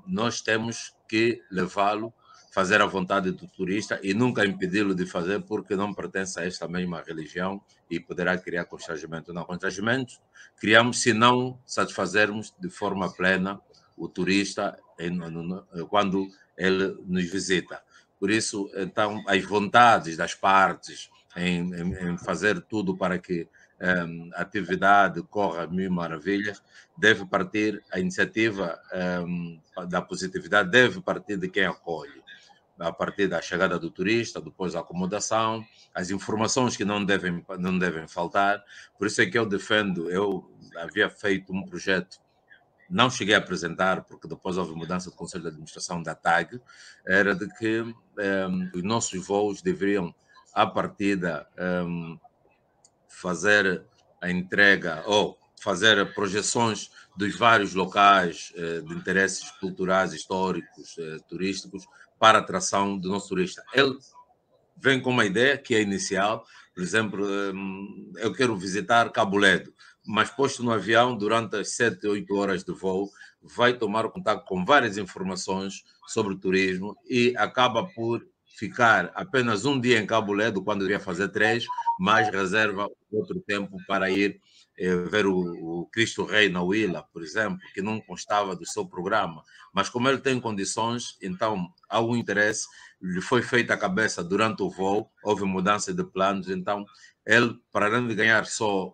nós temos que levá-lo, fazer a vontade do turista e nunca impedi-lo de fazer porque não pertence a esta mesma religião e poderá criar constrangimento. Não, constrangimento criamos se não satisfazermos de forma plena o turista quando ele nos visita. Por isso, então, as vontades das partes em fazer tudo para que a atividade corra a mil maravilhas, deve partir, a iniciativa da positividade deve partir de quem acolhe, a partir da chegada do turista, depois a acomodação, as informações que não devem faltar. Por isso é que eu defendo, eu havia feito um projeto, não cheguei a apresentar, porque depois houve mudança de conselho de administração da TAG, era de que os nossos voos deveriam, à partida, fazer a entrega ou fazer projeções dos vários locais de interesses culturais, históricos, turísticos, para a atração do nosso turista. Ele vem com uma ideia que é inicial, por exemplo, eu quero visitar Cabo Ledo, mas posto no avião, durante as 7, 8 horas de voo, vai tomar contato com várias informações sobre o turismo e acaba por ficar apenas um dia em Cabo Ledo, quando devia fazer 3, mas reserva outro tempo para ir ver o Cristo Rei na Huila, por exemplo, que não constava do seu programa. Mas como ele tem condições, então há um interesse, lhe foi feita a cabeça durante o voo, houve mudança de planos, então ele, para além de ganhar só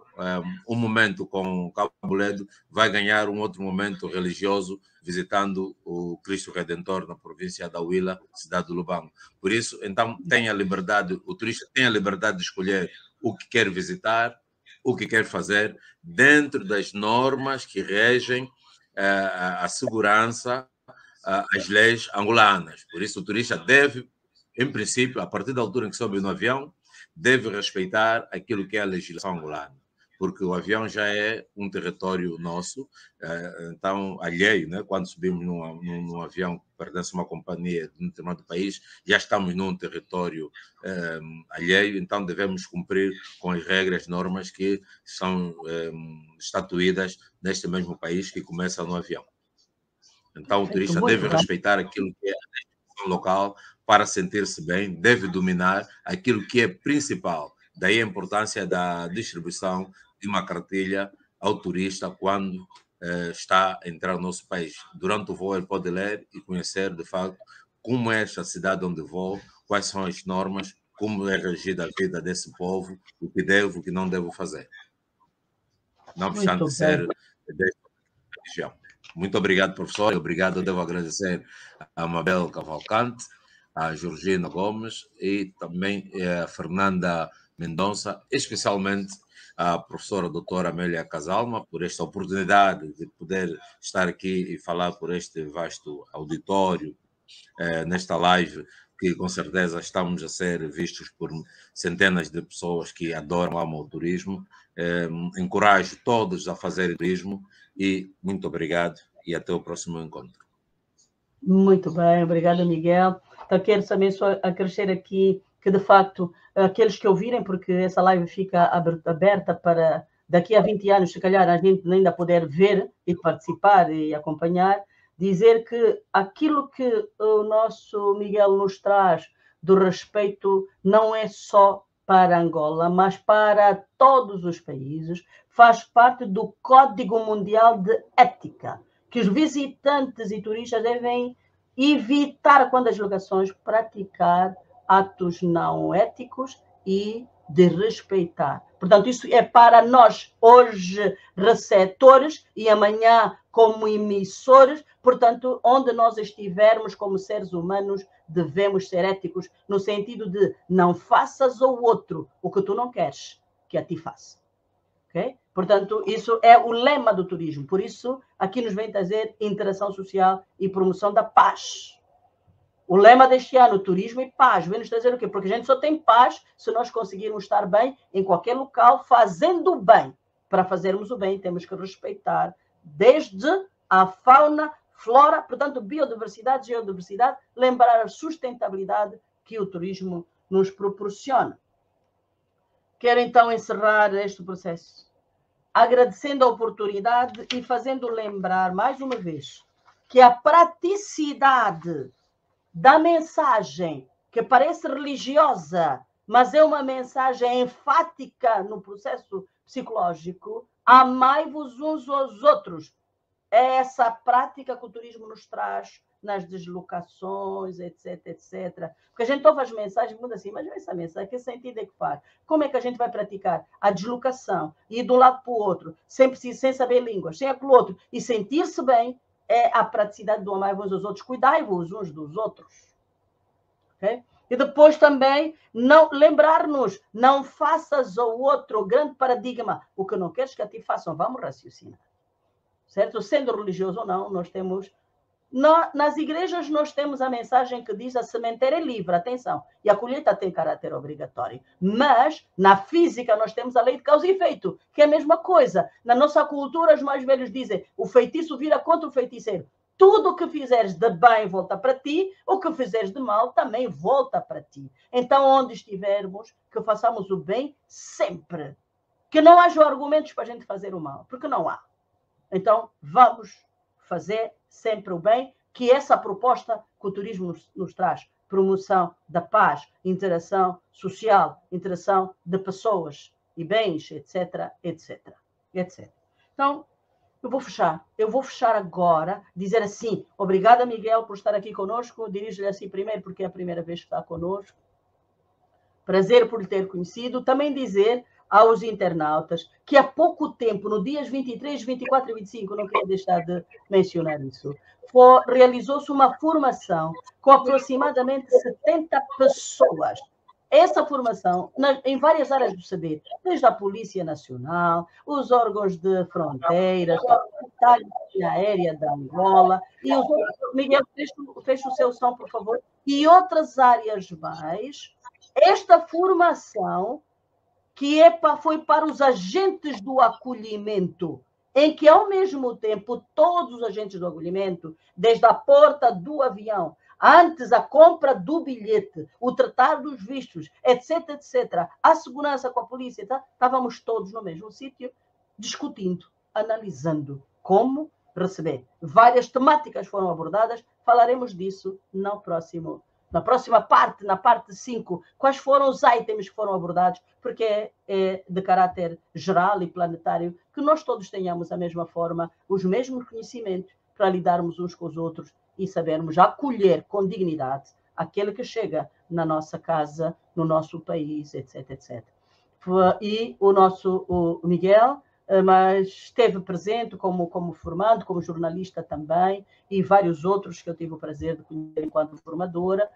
um momento com Cabo Ledo, vai ganhar um outro momento religioso visitando o Cristo Redentor na província da Huila, cidade do Lubango. Por isso, então, tem a liberdade, o turista tem a liberdade de escolher o que quer visitar, o que quer fazer, dentro das normas que regem a segurança, as leis angolanas. Por isso, o turista deve, em princípio, a partir da altura em que sobe no avião, deve respeitar aquilo que é a legislação angolana, porque o avião já é um território nosso, então, alheio, né? Quando subimos num avião que pertence a uma companhia de um determinado país, já estamos num território alheio, então devemos cumprir com as regras, normas que são estatuídas neste mesmo país que começa no avião. Então, o turista deve respeitar aquilo que é a legislação local para sentir-se bem, deve dominar aquilo que é principal. Daí a importância da distribuição de uma cartilha ao turista quando está a entrar no nosso país. Durante o voo, ele pode ler e conhecer, de facto, como é esta cidade onde vou, quais são as normas, como é regida a vida desse povo, o que devo, o que não devo fazer. não obstante ser desta região. Muito obrigado, professor. Obrigado, devo agradecer a Mabel Cavalcante, a Georgina Gomes e também a Fernanda Mendonça, especialmente a professora doutora Amélia Casalma, por esta oportunidade de poder estar aqui e falar por este vasto auditório, nesta live, que com certeza estamos a ser vistos por centenas de pessoas que adoram, amam o turismo. Encorajo todos a fazerem turismo e muito obrigado e até o próximo encontro. Muito bem, obrigada, Miguel. Então, quero também só acrescer aqui que, de facto, aqueles que ouvirem, porque essa live fica aberta para daqui a 20 anos, se calhar, a gente ainda poder ver e participar e acompanhar, dizer que aquilo que o nosso Miguel nos traz do respeito não é só para Angola, mas para todos os países, faz parte do Código Mundial de Ética, que os visitantes e turistas devem evitar, quando as delegações, praticar atos não éticos e de respeitar. Portanto, isso é para nós, hoje, receptores, e amanhã como emissores. Portanto, onde nós estivermos como seres humanos, devemos ser éticos, no sentido de não faças ao outro o que tu não queres que a ti faça. Okay? Portanto, isso é o lema do turismo. Por isso, aqui nos vem trazer interação social e promoção da paz. O lema deste ano, turismo e paz, vem nos trazer o quê? Porque a gente só tem paz se nós conseguirmos estar bem em qualquer local, fazendo o bem. Para fazermos o bem, temos que respeitar desde a fauna, flora, portanto, biodiversidade, geodiversidade, lembrar a sustentabilidade que o turismo nos proporciona. Quero então encerrar este processo, agradecendo a oportunidade e fazendo lembrar, mais uma vez, que a praticidade da mensagem, que parece religiosa, mas é uma mensagem enfática no processo psicológico, amai-vos uns aos outros. É essa prática que o turismo nos traz nas deslocações, etc, etc. Porque a gente ouve as mensagens e muda assim, mas essa mensagem, que sentido é que faz? Como é que a gente vai praticar a deslocação, ir de um lado para o outro, sem saber línguas, sem aquilo outro, e sentir-se bem? É a praticidade do amai-vos aos outros, cuidai-vos uns dos outros. Okay? E depois também não lembrar-nos, não faças ao outro, o grande paradigma, o que não queres que a ti façam, vamos raciocinar. Certo? Sendo religioso ou não, nós temos... nas igrejas nós temos a mensagem que diz a sementeira é livre, atenção, e a colheita tem caráter obrigatório. Mas, na física, nós temos a lei de causa e efeito, que é a mesma coisa. Na nossa cultura, os mais velhos dizem, o feitiço vira contra o feiticeiro. Tudo o que fizeres de bem volta para ti, o que fizeres de mal também volta para ti. Então, onde estivermos, que façamos o bem sempre. Que não haja argumentos para a gente fazer o mal, porque não há. Então, vamos fazer sempre o bem, que é essa proposta que o turismo nos traz. Promoção da paz, interação social, interação de pessoas e bens, etc, etc, etc. Então, eu vou fechar agora, dizer assim, obrigada, Miguel, por estar aqui conosco, dirijo-lhe assim primeiro, porque é a primeira vez que está conosco. Prazer por lhe ter conhecido. Também dizer aos internautas que há pouco tempo, no dias 23, 24 e 25, não quero deixar de mencionar isso, realizou-se uma formação com aproximadamente 70 pessoas. Essa formação, em várias áreas do saber, desde a Polícia Nacional, os órgãos de fronteiras, a Polícia Aérea da Angola, e os outros, Miguel, fecha o seu som, por favor, e outras áreas mais. Esta formação que foi para os agentes do acolhimento, em que, ao mesmo tempo, todos os agentes do acolhimento, desde a porta do avião, antes a compra do bilhete, o tratar dos vistos, etc, etc, a segurança com a polícia, estávamos todos no mesmo sítio, discutindo, analisando como receber. Várias temáticas foram abordadas, falaremos disso na próxima parte, na parte 5, quais foram os itens que foram abordados, porque é de caráter geral e planetário, que nós todos tenhamos a mesma forma, os mesmos conhecimentos, para lidarmos uns com os outros e sabermos acolher com dignidade aquele que chega na nossa casa, no nosso país, etc, etc. E o Miguel mas esteve presente como formando, como jornalista também, e vários outros que eu tive o prazer de conhecer enquanto formadora,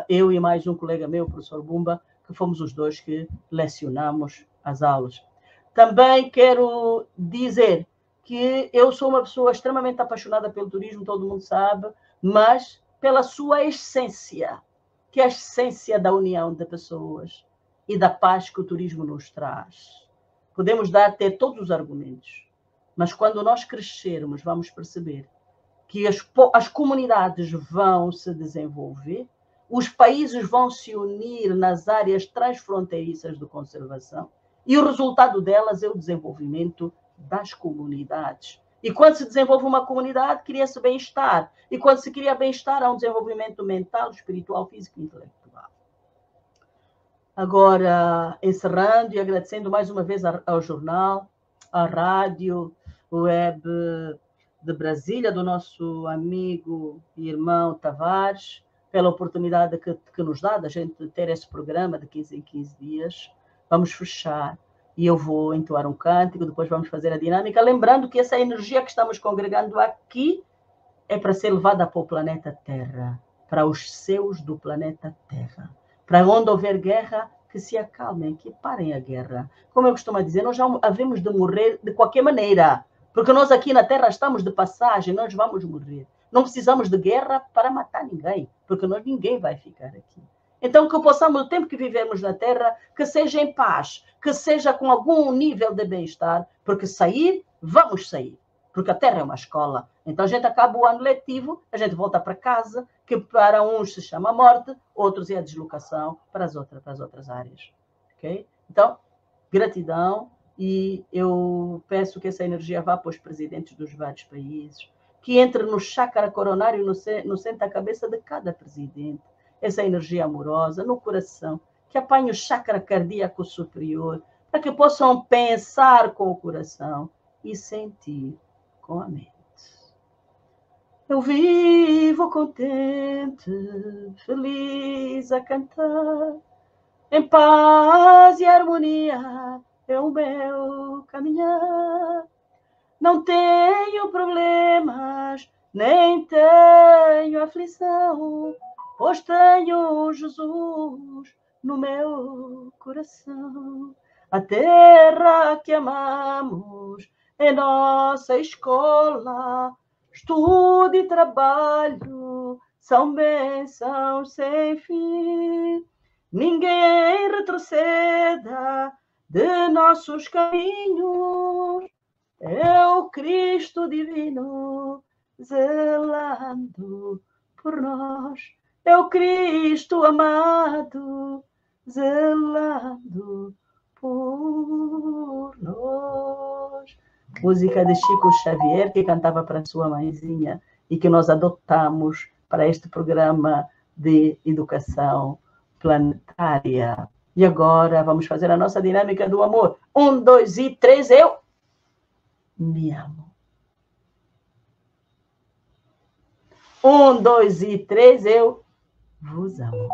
eu e mais um colega meu, o professor Bumba, que fomos os dois que lecionamos as aulas. Também quero dizer que eu sou uma pessoa extremamente apaixonada pelo turismo, todo mundo sabe, mas pela sua essência, que é a essência da união de pessoas e da paz que o turismo nos traz. Podemos ter todos os argumentos, mas quando nós crescermos, vamos perceber que as comunidades vão se desenvolver, os países vão se unir nas áreas transfronteiriças de conservação, e o resultado delas é o desenvolvimento das comunidades. E quando se desenvolve uma comunidade, cria-se bem-estar. E quando se cria bem-estar, há um desenvolvimento mental, espiritual, físico e intelectual. Agora, encerrando e agradecendo mais uma vez ao jornal, à rádio, web de Brasília, do nosso amigo e irmão Tavares, pela oportunidade que nos dá da gente ter esse programa de 15 em 15 dias. Vamos fechar e eu vou entoar um cântico, depois vamos fazer a dinâmica, lembrando que essa energia que estamos congregando aqui é para ser levada para o planeta Terra, para os céus do planeta Terra. Para onde houver guerra, que se acalmem, que parem a guerra. Como eu costumo dizer, nós já havemos de morrer de qualquer maneira, porque nós aqui na Terra estamos de passagem, nós vamos morrer. Não precisamos de guerra para matar ninguém, porque ninguém vai ficar aqui. Então, que possamos, o tempo que vivemos na Terra, que seja em paz, que seja com algum nível de bem-estar, porque sair, vamos sair. Porque a Terra é uma escola. Então, a gente acaba o ano letivo, a gente volta para casa, que para uns se chama morte, outros é a deslocação para as outras áreas. Okay? Então, gratidão, e eu peço que essa energia vá para os presidentes dos vários países, que entre no chácara coronário, no centro da cabeça de cada presidente, essa energia amorosa no coração, que apanhe o chakra cardíaco superior, para que possam pensar com o coração e sentir com a mente. Eu vivo contente, feliz a cantar, em paz e harmonia é o meu caminhar. Não tenho problemas, nem tenho aflição, pois tenho Jesus no meu coração. A terra que amamos é nossa escola, estudo e trabalho são bênçãos sem fim. Ninguém retroceda de nossos caminhos, é o Cristo divino zelando por nós. É o Cristo amado, zelando por nós. Música de Chico Xavier, que cantava para sua mãezinha e que nós adotamos para este programa de educação planetária. E agora vamos fazer a nossa dinâmica do amor. 1, 2 e 3, eu me amo. 1, 2 e 3, eu vos amo.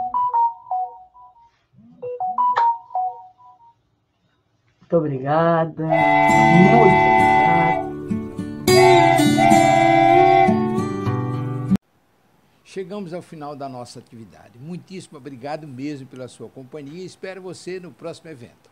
Muito obrigada. Muito obrigada. Chegamos ao final da nossa atividade. Muitíssimo obrigado mesmo pela sua companhia e espero você no próximo evento.